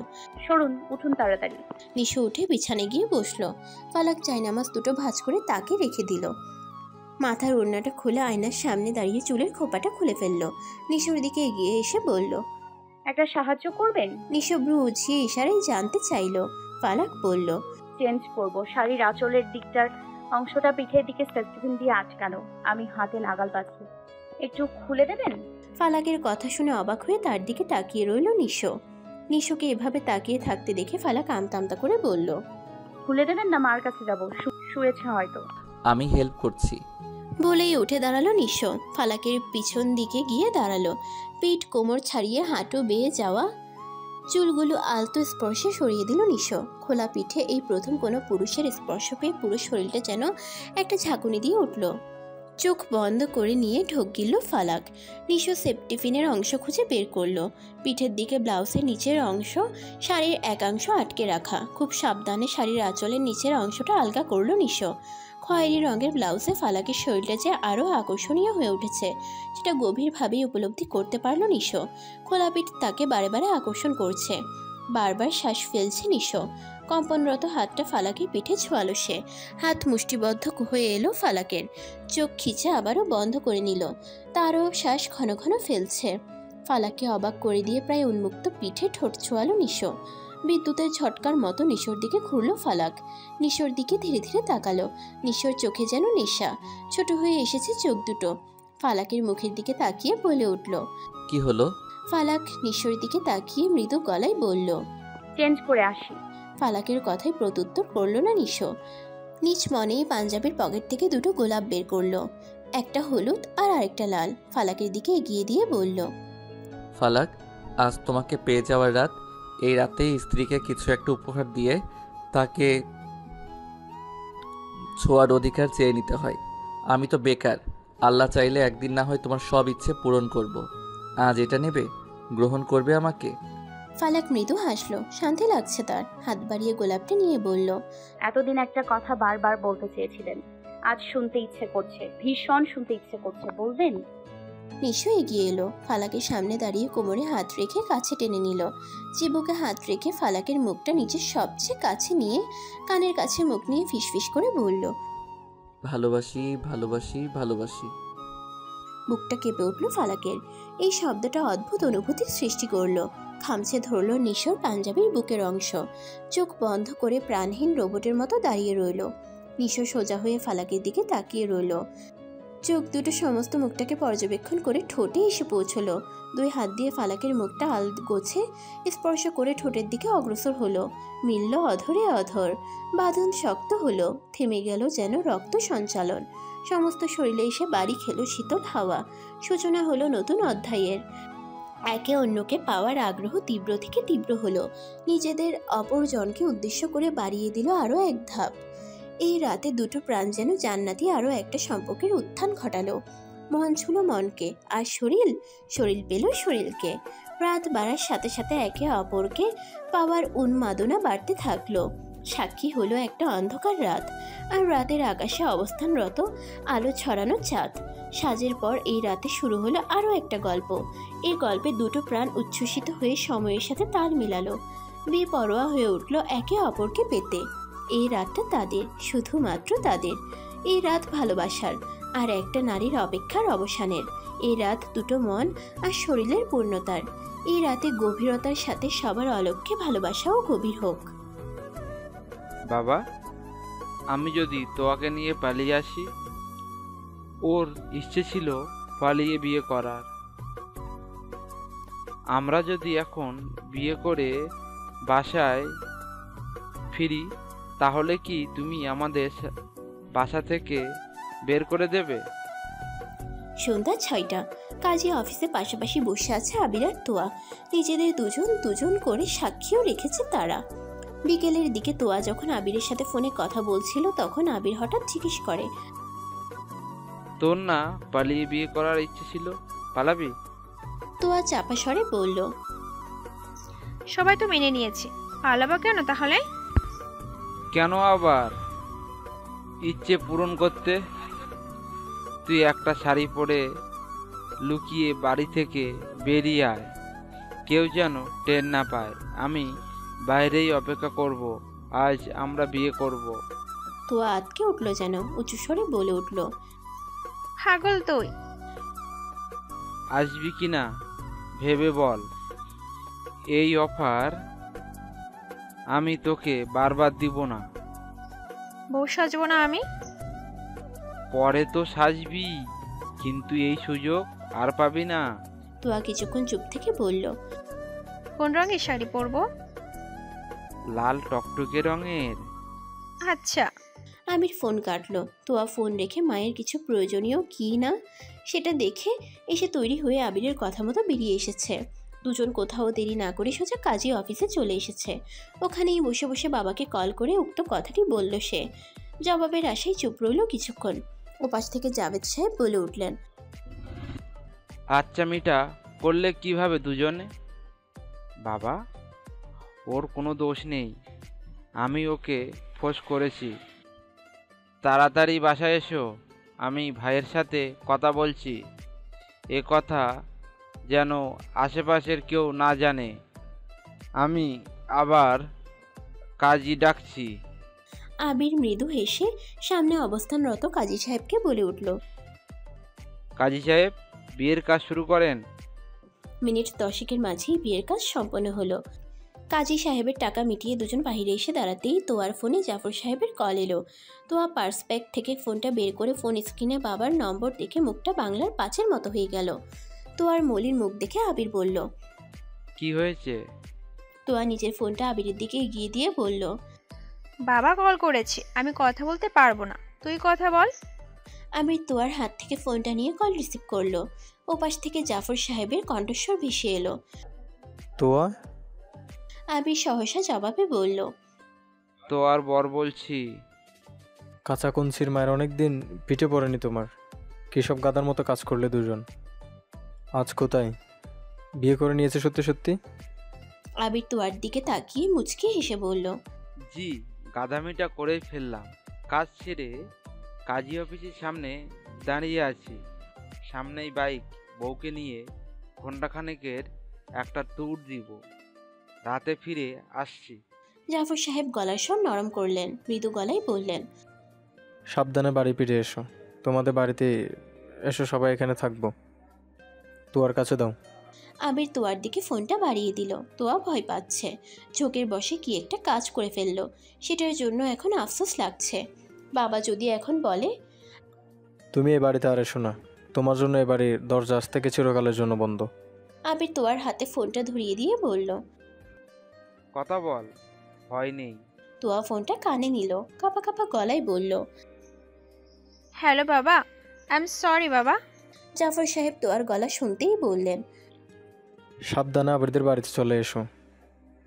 সরুন, উঠুন তাড়াতাড়ি। নিশো উঠে বিছানায় গিয়ে বসলো। ফালাক জায়নামাজ দুটো ভাঁজ করে তাকে রেখে দিল। মাথার ওড়নাটা খুলে আয়নার সামনে দাঁড়িয়ে চুলের খোপাটা খুলে ফেললো। নিশোর দিকে এগিয়ে এসে বলল, একটা সাহায্য করবেন? নিশো ভ্রু উঝিয়ে ইশারায় জানতে চাইলো। ফালাক বলল, চেঞ্জ করব। শাড়ির আঁচলের দিকটার অংশটা পিঠের দিকে সেফটিপিন দিয়ে আটকানো, আমি হাতে নাগাল পাচ্ছি। একটু খুলে দেবেন? ফালাকের কথা শুনে অবাক হয়ে তার দিকে তাকিয়ে রইল নিশো। নিশোকে এভাবে তাকিয়ে থাকতে দেখে ফালাক আমতা আমতা করে বলল, খুলে দেবেন না মার কাছে যাব? শুয়েছে হয়তো। আমি হেল্প করছি। বলেই উঠে দাঁড়ালো নিশো। ফালাকের পিছন দিকে গিয়ে দাঁড়ালো। পিঠ কোমর ছাড়িয়ে হাঁটু বেয়ে যাওয়া চুলগুলো আলতো স্পর্শে সরিয়ে দিল নিশো। খোলা পিঠে এই প্রথম কোনো পুরুষের স্পর্শ পেয়ে পুরো শরীরটা যেন একটা ঝাঁকুনি দিয়ে উঠল। চোখ বন্ধ করে নিয়ে ঢোক গিলল ফালাক। নিশো সেপটিফিনের অংশ খুঁজে বের করলো। পিঠের দিকে ব্লাউজের নিচের অংশ শাড়ির একাংশ আটকে রাখা। খুব সাবধানে শাড়ির আঁচলের নিচের অংশটা আলগা করলো নিশো। খয়েরি রঙের ব্লাউজে ফালাকের শরীরটা যে আরও আকর্ষণীয় হয়ে উঠেছে সেটা গভীরভাবেই উপলব্ধি করতে পারল নিশো। খোলা পিঠ তাকে বারে বারে আকর্ষণ করছে। বারবার শ্বাস ফেলছে নিশো। কম্পনরত হাতটা ফালাকের পিঠে ছোঁয়ালো সে। হাত মুষ্টিবদ্ধ হয়ে এলো ফালাকের। চোখ খিচে আবারও বন্ধ করে নিল। তারও শ্বাস ঘন ঘন ফেলছে। ফালাককে অবাক করে দিয়ে প্রায় উন্মুক্ত পিঠে ঠোঁট ছোঁয়ালো নিশো। বিদ্যুতের ঝটকার মতো নিশোর দিকে ঘুরল ফালাক। নিশোর দিকে ধীরে ধীরে তাকালো। নিশোর চোখে যেন নেশা। ছোট হয়ে এসেছে চোখ দুটো। ফালাকের মুখের দিকে তাকিয়ে বলে উঠল। কি হলো? ফালাক নিশোর দিকে তাকিয়ে মৃদু গলায় বলল, চেঞ্জ করে আসি। ফালাকের কথায় প্রত্যুত্তর করলো না নিশো। নিজ মনেই পাঞ্জাবির পকেট থেকে দুটো গোলাপ বের করলো। একটা হলুদ আর আরেকটা লাল। ফালাকের দিকে এগিয়ে দিয়ে বলল, ফালাক, আজ তোমাকে পেয়ে যাওয়ার রাত। এই রাতেই স্ত্রীকে কিছু একটা উপহার দিয়ে তাকে ছোঁয়ার অধিকার চেয়ে নিতে হয়। আমি তো বেকার। আল্লাহ চাইলে একদিন না হয় তোমার সব ইচ্ছে পূরণ করব। আজ এটা নেবে? গ্রহণ করবে আমাকে? ফালাক মৃদু হাসলো। শান্তি লাগছে তার। হাত বাড়িয়ে গোলাপটা নিয়ে বলল, এতদিন একটা কথা বারবার বলতে চেয়েছিলেন, আজ শুনতে ইচ্ছে করছে, ভীষণ শুনতে ইচ্ছে করছে, বলবেন? নিশো এগিয়ে এলো। ফালাকের সামনে দাঁড়িয়ে কোমরে হাত রেখে কাছে টেনে নিল। চিবুকে হাত রেখে ফালাকের মুখটা নিচের সবচেয়ে কাছে নিয়ে কানের কাছে মুখ নিয়ে ফিসফিস করে বলল, ভালোবাসি, ভালোবাসি, ভালোবাসি। বুকটা কেঁপে উঠল ফালাকের। এই শব্দটা অদ্ভুত অনুভূতির সৃষ্টি করলো। খামছে ধরল নিশোর পাঞ্জাবির বুকের অংশ। চোখ বন্ধ করে প্রাণহীন রোবটের মতো দাঁড়িয়ে রইল। নিশো সোজা হয়ে ফালাকের দিকে তাকিয়ে রইল। চোখ দুটো সমস্ত মুখটাকে পর্যবেক্ষণ করে ঠোঁটে এসে পৌঁছলো। দুই হাত দিয়ে ফালাকের মুখটা গোছে স্পর্শ করে ঠোঁটের দিকে অগ্রসর হলো। মিলল অধরে অধর। বাঁধন শক্ত হলো। থেমে গেল যেন রক্ত সঞ্চালন। সমস্ত শরীরে এসে বাড়ি খেলো শীতল হাওয়া। সূচনা হলো নতুন অধ্যায়ের। একে অন্যকে পাওয়ার আগ্রহ তীব্র থেকে তীব্র হলো। নিজেদের অপরজনকে উদ্দেশ্য করে বাড়িয়ে দিল আরও এক ধাপ। এই রাতে দুটো প্রাণ যেন জান্নাতি আরও একটা সম্পর্কের উত্থান ঘটালো। মন ছুল মনকে, আর শরীর পেল শরীরকে। রাত বাড়ার সাথে সাথে একে অপরকে পাওয়ার উন্মাদনা বাড়তে থাকলো। সাক্ষী হলো একটা অন্ধকার রাত, আর রাতের আকাশে অবস্থানরত আলো ছড়ানো চাঁদ। সাজের পর এই রাতে শুরু হলো আরও একটা গল্প। এই গল্পে দুটো প্রাণ উচ্ছ্বসিত হয়ে সময়ের সাথে তাল মিলালো, বেপরোয়া হয়ে উঠল একে অপরকে পেতে। এই রাতটা তাদের, শুধুমাত্র তাদের। এই রাত ভালোবাসার, আর একটা নারীর অপেক্ষার অবসানের। এই রাত দুটো মন আর শরীরের পূর্ণতার। এই রাতে গভীরতার সাথে সবার অলক্ষ্যে ভালোবাসাও গভীর হোক। বাবা, আমি যদি তোয়াকে নিয়ে পালিয়ে আসি? ওর ইচ্ছে ছিল পালিয়ে বিয়ে করার। আমরা যদি এখন বিয়ে করে বাসায় ফিরি, তাহলে কি তুমি আমাদের বাসা থেকে বের করে দেবে? সন্ধ্যা 6টা। কাজী অফিসে পাশাপাশি বসে আছে আবির আর তোয়া। নিজেদের দুজন দুজন করে সাক্ষীও রেখেছে তারা। বিকেলের দিকে তোয়া যখন আবিরের সাথে ফোনে কথা বলছিল, তখন আবির হঠাৎ জিজ্ঞেস করে, তোর না পালিয়ে বিয়ে করার ইচ্ছে ছিল, পালাবি? তোয়া চাপা স্বরে বলল, সবাই তো মেনে নিয়েছে, পালাবা কেন তাহলে? কেন আবার? ইচ্ছে পূরণ করতে। তুই একটা শাড়ি পরে লুকিয়ে বাড়ি থেকে বেরিয়ে আয়, কেউ যেন টের না পায়। আমি বাইরেই অপেক্ষা করব, আজ আমরা বিয়ে করব। তোয়া আটকে উঠল, যেন উঁচু স্বরে বলে উঠল, পাগল তুই? আসবি কি না ভেবে বল। এই অফার আমি তোকে বারবার দিব না। বউ সাজবো না আমি? পরে তো সাজবি, কিন্তু এই সুযোগ আর পাবি না। তোয়া কিছুক্ষণ চুপ থেকে বলল, কোন রঙের শাড়ি পরবো? লাল টকটকে রঙের। আচ্ছা। আবির ফোন কাটলো। তোয়া ফোন রেখে মায়ের কিছু প্রয়োজনীয় কি না সেটা দেখে এসে তৈরি হয়ে আবিরের কথা মতো বেরিয়ে এসেছে। দুজন কোথাও দেরি না করে সোজা কাজী অফিসে চলে এসেছে। ওখানেই বসে বসে বাবাকে কল করে উক্ত কথাটি বলল সে। জবাবের আশায় চুপ রইল কিছুক্ষণ। ওপাশ থেকে জাভেদ সাহেব বলে উঠলেন, আচ্ছা মিটা করলে কিভাবে দুজনে? বাবা, ওর কোনো দোষ নেই, আমি ওকে ফোঁস করেছি। তাড়াতাড়ি বাসায় এসো, আমি ভাইয়ের সাথে কথা বলছি। এ কথা যেন আশেপাশের কেউ না জানে। আমি আবার কাজী ডাকছি। আবির মৃদু হেসে সামনে অবস্থানরত কাজী সাহেবকে বলে উঠল, কাজী সাহেব, বিয়ের কাজ শুরু করেন। মিনিট 10 মাঝেই বিয়ের কাজ সম্পন্ন হলো। কাজী সাহেবের টাকা মিটিয়ে দুজন বাহিরে এসে দাঁড়াতেই তোয়ার ফোনে জাফর সাহেবের কল এলো। তোয়া পার্স ব্যাগ থেকে ফোনটা বের করে ফোন স্ক্রিনে বাবার নম্বর দেখে মুখটা বাংলার 5-এর মতো হয়ে গেল। তোয়ার মলির মুখ দেখে আবির বলল, কি হয়েছে? তোয়া নিজের ফোনটা আবিরের দিকে এগিয়ে দিয়ে বলল, বাবা কল করেছে, আমি কথা বলতে পারবো না, তুই কথা বল। আবির তোয়ার হাত থেকে ফোনটা নিয়ে কল রিসিভ করলো। ওপাশ থেকে জাফর সাহেবের কণ্ঠস্বর ভেসে এলো। তোয়া, আবির সহসা জবাবে বলল, তো আর বর বলছি। কাঁচা কঞ্চির মায়ের অনেকদিন পিঠে পড়েনি তোমার। কী সব গাদার মতো কাজ করলে দুজন। আজ কোথায় বিয়ে করে নিয়েছে সত্যি সত্যি? আবির তোয়ার দিকে তাকিয়ে মুচকি হেসে বলল, জি, গাধামিটা করেই ফেললাম। কাজ ছেড়ে কাজী অফিসের সামনে দাঁড়িয়ে আছি। সামনেই বাইক, বউকে নিয়ে ঘণ্টাখানেকের একটা ট্যুর দিব, রাতে ফিরে আসছি। জাফর সাহেব গলার স্বর নরম করলেন, মৃদু গলায় বললেন, সাবধানে বাড়ি ফিরে এসো। তোমাদের বাড়িতে এসো, সবাই এখানে থাকবো। তোয়ার কাছে দাও। আবির তোয়ার দিকে ফোনটা বাড়িয়ে দিল। তোয়া ভয় পাচ্ছে, চোখের বসে কি একটা কাজ করে ফেললো। সেটার জন্য এখন আফসোস লাগছে। বাবা যদি এখন বলে, তুমি এ বাড়িতে আর এসো না, তোমার জন্য এ বাড়ির দরজা আজ থেকে চিরকালের জন্য বন্ধ। আবির তোয়ার হাতে ফোনটা ধরিয়ে দিয়ে বলল, কথা বল, ভয় নেই। তোয়া ফোনটা কানে নিল, কাঁপা কাঁপা গলায় বলল, হ্যালো বাবা, আই এম সরি বাবা। জাফর সাহেব তোয়ার গলা শুনতেই বললেন, সাবধানে আবিরদের বাড়িতে চলে এসো।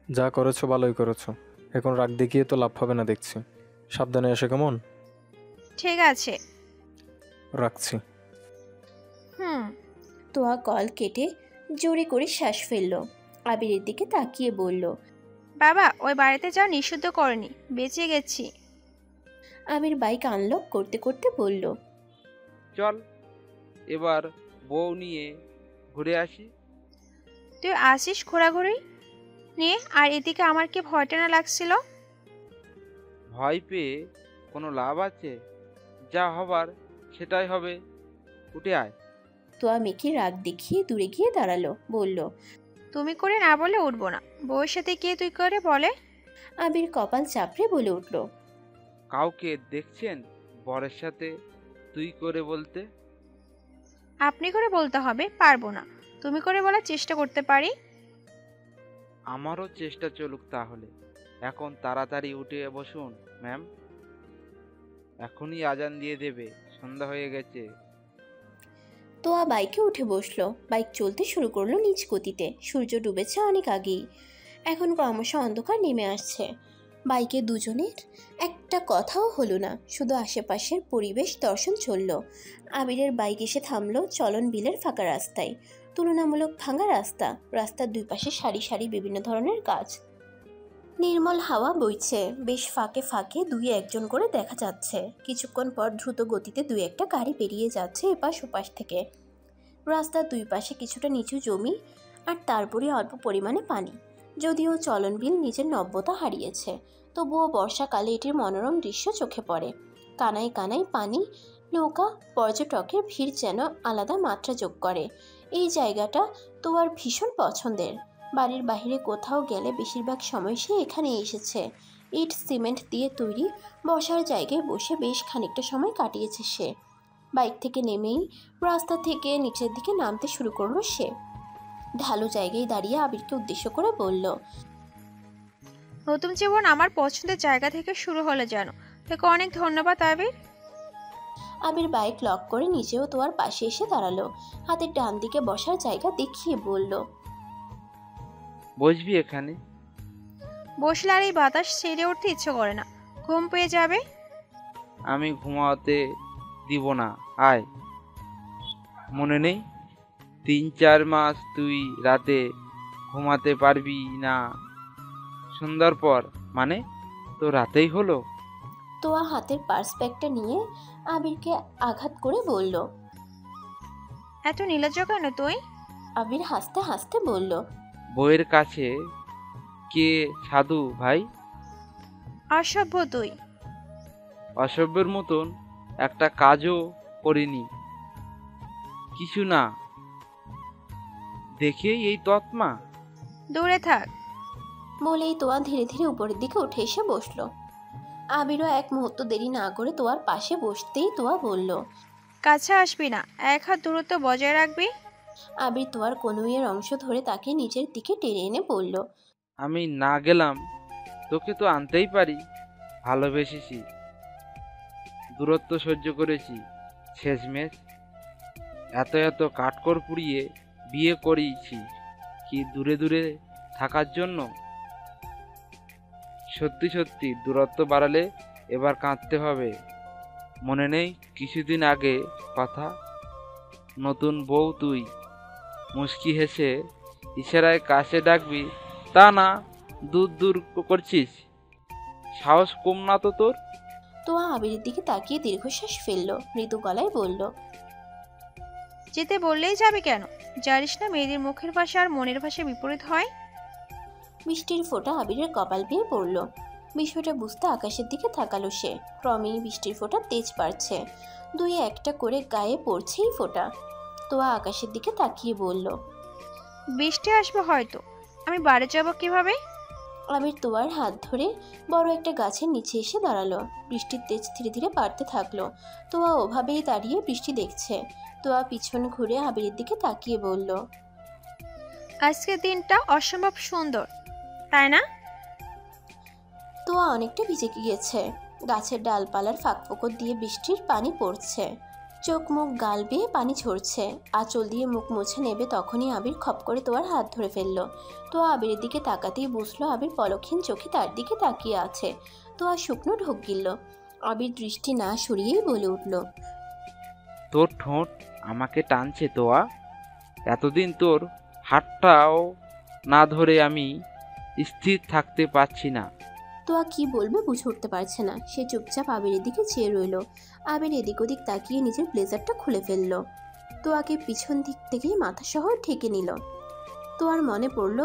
যা করেছো ভালোই করেছো, এখন রাগ দেখিয়ে তো লাভ হবে না দেখছি। সাবধানে এসো, কেমন? ঠিক আছে। রাখছি। হুম। তোয়া কল কেটে জোরে করে শ্বাস ফেলল। আবিরের দিকে তাকিয়ে বলল, বাবা ওই বাড়িতে যাও নিষিদ্ধ করেনি, বেঁচে গেছি। আবির বাইক আনলক করতে করতে বলল। চল এবার বউ নিয়ে ঘুরে আসি। তুই আসিস ঘোরাঘুরি নিয়ে, আর এদিকে আমার কি ভয়টা না লাগছিল। ভয় পেয়ে কোনো লাভ আছে? যা হবার সেটাই হবে, উঠে আয়। তোয়া মেকি রাগ দেখিয়ে দূরে গিয়ে দাঁড়ালো, বলল। তুমি করে না বলে উঠবো না, বউয়ের সাথে কে তুই করে বলে? আবির কপাল চাপড়ে বলে উঠল। কাউকে দেখছেন বরের সাথে তুই করে বলতে? আপনি করে বলতে হবে, পারবো না। তুমি করে বলার চেষ্টা করতে পারি। আমারও চেষ্টা চলুক তাহলে। এখন তাড়াতাড়ি উঠে বসুন ম্যাম, এখনই আজান দিয়ে দেবে, সন্ধ্যা হয়ে গেছে। তোয়া বাইকে উঠে বসলো। বাইক চলতে শুরু করলো নিজ গতিতে। সূর্য ডুবেছে অনেক আগেই, এখন ক্রমশ অন্ধকার নেমে আসছে। বাইকে দুজনের একটা কথাও হলো না, শুধু আশেপাশের পরিবেশ দর্শন চলল। আবিরের বাইক এসে থামলো চলন বিলের ফাঁকা রাস্তায়। তুলনামূলক ভাঙা রাস্তা, রাস্তার দুই পাশে সারি সারি বিভিন্ন ধরনের গাছ। নির্মল হাওয়া বইছে, বেশ ফাঁকে ফাঁকে দুই একজন করে দেখা যাচ্ছে। কিছুক্ষণ পর দ্রুত গতিতে দুই একটা গাড়ি পেরিয়ে যাচ্ছে এপাশ ওপাশ থেকে। রাস্তার দুই পাশে কিছুটা নিচু জমি, আর তারপরে অল্প পরিমাণে পানি। যদিও চলন বিল নিজের নব্যতা হারিয়েছে, তবুও বর্ষাকালে এটির মনোরম দৃশ্য চোখে পড়ে। কানায় কানায় পানি, নৌকা, পর্যটকের ভিড় যেন আলাদা মাত্রা যোগ করে। এই জায়গাটা তোয়ার ভীষণ পছন্দের। বাড়ির বাইরে কোথাও গেলে বেশিরভাগ সময় সে এখানে এসেছে। ইট সিমেন্ট দিয়ে তৈরি বসার জায়গায় বসে বেশ খানিকটা সময় কাটিয়েছে সে। বাইক থেকে নেমেই রাস্তা থেকে নিচের দিকে নামতে শুরু করলো সে। ঢালু জায়গায় দাঁড়িয়ে আবিরকে উদ্দেশ্য করে বলল। নতুন জীবন আমার পছন্দের জায়গা থেকে শুরু হলো যেন। তোকে অনেক ধন্যবাদ আবির। আবির বাইক লক করে নিজেও তোয়ার পাশে এসে দাঁড়ালো। হাতের ডান দিকে বসার জায়গা দেখিয়ে বলল। বসবি এখানে? বসলে আর এই বাতাস ছেড়ে উঠতে ইচ্ছে করে না, ঘুম পেয়ে যাবে। আমি ঘুমাতে দিব না, আয়। মনে নেই 3-4 মাস তুই রাতে ঘুমাতে পারবি না, সন্ধ্যার পর? মানে তো রাতেই হলো। তোয়া হাতের পার্স ব্যাগটা নিয়ে আবিরকে আঘাত করে বলল। এত নির্লজ্জ কেন তুই? আবির হাসতে হাসতে বলল। বইয়ের কাছে কে সাধু ভাই? অসভ্য তুই। অসভ্যের মতন একটা কাজও করিনি, কিছু না দেখেই এই তৎমা। দূরে থাক। বলেই তোয়া ধীরে ধীরে উপরের দিকে উঠে এসে বসলো। আবিরও এক মুহূর্ত দেরি না করে তোয়ার পাশে বসতেই তোয়া বলল। কাছে আসবি না, এক হাত দূরত্ব বজায় রাখবি। আবির তোয়ার কনুইয়ের অংশ ধরে তাকে নিজের দিকে টেনে এনে বলল। আমি না গেলাম তোকে তো আনতেই পারি, ভালোবেসেছি, দূরত্ব সহ্য করেছি, শেষমেশ এত এত কাঠকড় পুড়িয়ে বিয়ে করিয়েছি কি দূরে দূরে থাকার জন্য? সত্যি সত্যি দূরত্ব বাড়ালে এবার কাঁদতে হবে। মনে নেই কিছুদিন আগে কথা? নতুন বউ তুই, মুচকি হেসে ইশারায় কাছে ডাকবি, তা না দূর দূর করছিস। সাহস কম না তো তোর? তোয়া আবিরের দিকে তাকিয়ে দীর্ঘশ্বাস ফেললো, মৃদু গলায় বলল। যেতে বললেই যাবে কেন? জানিস না মেয়েদের মুখের ভাষা আর মনের ভাষা বিপরীত হয়। বৃষ্টির ফোঁটা আবিরের কপাল বেয়ে পড়ল। বিষয়টা বুঝতে আকাশের দিকে তাকালো সে। ক্রমেই বৃষ্টির ফোঁটা তেজ বাড়ছে, দুই একটা করে গায়ে পড়ছেই ফোঁটা। তোয়া আকাশের দিকে তাকিয়ে বলল। বৃষ্টি আসবে হয়তো, আমি বাড়ি যাব কিভাবে? আবির তোয়ার হাত ধরে বড় একটা গাছের নিচে এসে দাঁড়ালো। বৃষ্টির তেজ ধীরে ধীরে বাড়তে থাকলো। তোয়া ওভাবেই দাঁড়িয়ে বৃষ্টি দেখছে। তোয়া পিছন ঘুরে আবিরের দিকে তাকিয়ে বলল। আজকের দিনটা অসম্ভব সুন্দর, তাই না? তোয়া অনেকটা ভিজে গিয়েছে। গাছের ডালপালার ফাঁকফোকর দিয়ে বৃষ্টির পানি পড়ছে, চোখ মুখ গাল বেয়ে পানি ঝরছে। আঁচল দিয়ে মুখ মুছে নেবে তখনই আবির খপ করে তোয়ার হাত ধরে ফেললো। তোয়া আবিরের দিকে তাকাতেই বুঝলো আবির পলকহীন চোখে তার দিকে তাকিয়ে আছে। তোয়া শুকনো ঢোক গিলল। আবির দৃষ্টি না সরিয়েই বলে উঠল। তোর ঠোঁট আমাকে টানছে তোয়া। এতদিন তোর হাতটাও না ধরে আমি স্থির থাকতে পারছি না। তোয়া কি বলবে বুঝে উঠতে পারছে না। সে চুপচাপ আবিরের দিকে চেয়ে রইল। আবির এদিক ওদিক তাকিয়ে নিজের ব্লেজারটা খুলে ফেলল। তোয়াকে পিছন দিক থেকে মাথা সহ ঠেকে নিল। তোয়ার মনে পড়ল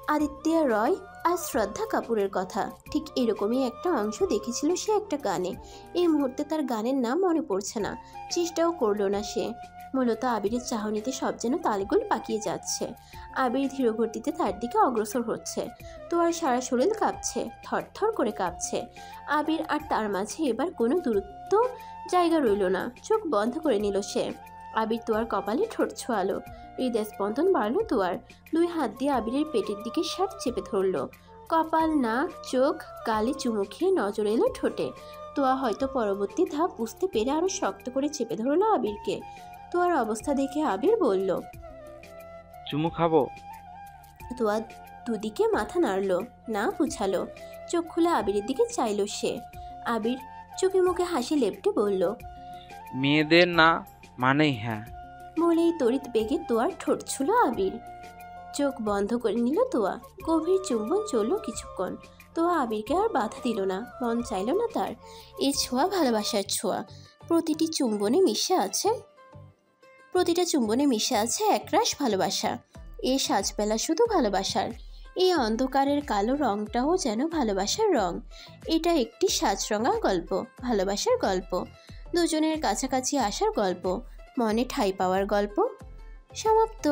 আদিত্য রয় আর শ্রদ্ধা কাপুরের কথা। ঠিক এরকমই একটা অংশ দেখেছিল সে একটা গানে। এই মুহূর্তে তার গানের নাম মনে পড়ছে না, চেষ্টাও করলো না সে। মূলত আবিরের চাহনিতে সব যেন তালগোল পাকিয়ে যাচ্ছে। আবির ধীরগতিতে তার দিকে অগ্রসর হচ্ছে। তোয়ার সারা শরীর কাঁপছে, থরথর করে কাঁপছে। আবির আর তার মাঝে এবার কোনো দূরত্ব জায়গা রইল না। চোখ বন্ধ করে নিল সে। আবির তোয়ার কপালে ঠোঁট ছোঁয়ালো। হৃদয় স্পন্দন বাড়ল তোয়ার। দুই হাত দিয়ে আবিরের পেটের দিকে শার্ট চেপে ধরল। কপাল, নাক, চোখ, গালে চুমু খেয়ে নজর এলো ঠোঁটে। তোয়া হয়তো পরবর্তী ধাপ বুঝতে পেরে আরো শক্ত করে চেপে ধরলো আবিরকে। তোয়ার অবস্থা দেখে আবির বলল, চুমু খাবো? তোয়া দুদিকে মাথা নাড়ল, না বুঝালো। চোখ খুলে আবিরের দিকে চাইল সে। আবির চোখে মুখে হাসি লেপটে বলল, মেয়েদের না মানেই হ্যাঁ। বলেই তড়িৎ বেগে তোয়ার ঠোঁট ছুঁলো আবির। চোখ বন্ধ করে নিল তোয়া। গভীর চুম্বন চলল কিছুক্ষণ। তোয়া আবিরকে আর বাধা দিল না, মন চাইল না তার। এই ছোঁয়া ভালোবাসার ছোঁয়া। প্রতিটা চুম্বনে মিশে আছে একরাশ ভালোবাসা। এ সাজবেলা শুধু ভালোবাসার। এই অন্ধকারের কালো রংটাও যেন ভালোবাসার রং। এটা একটি সাজরঙা গল্প, ভালোবাসার গল্প, দুজনের কাছাকাছি আসার গল্প, মনে ঠাঁই পাওয়ার গল্প। সমাপ্ত।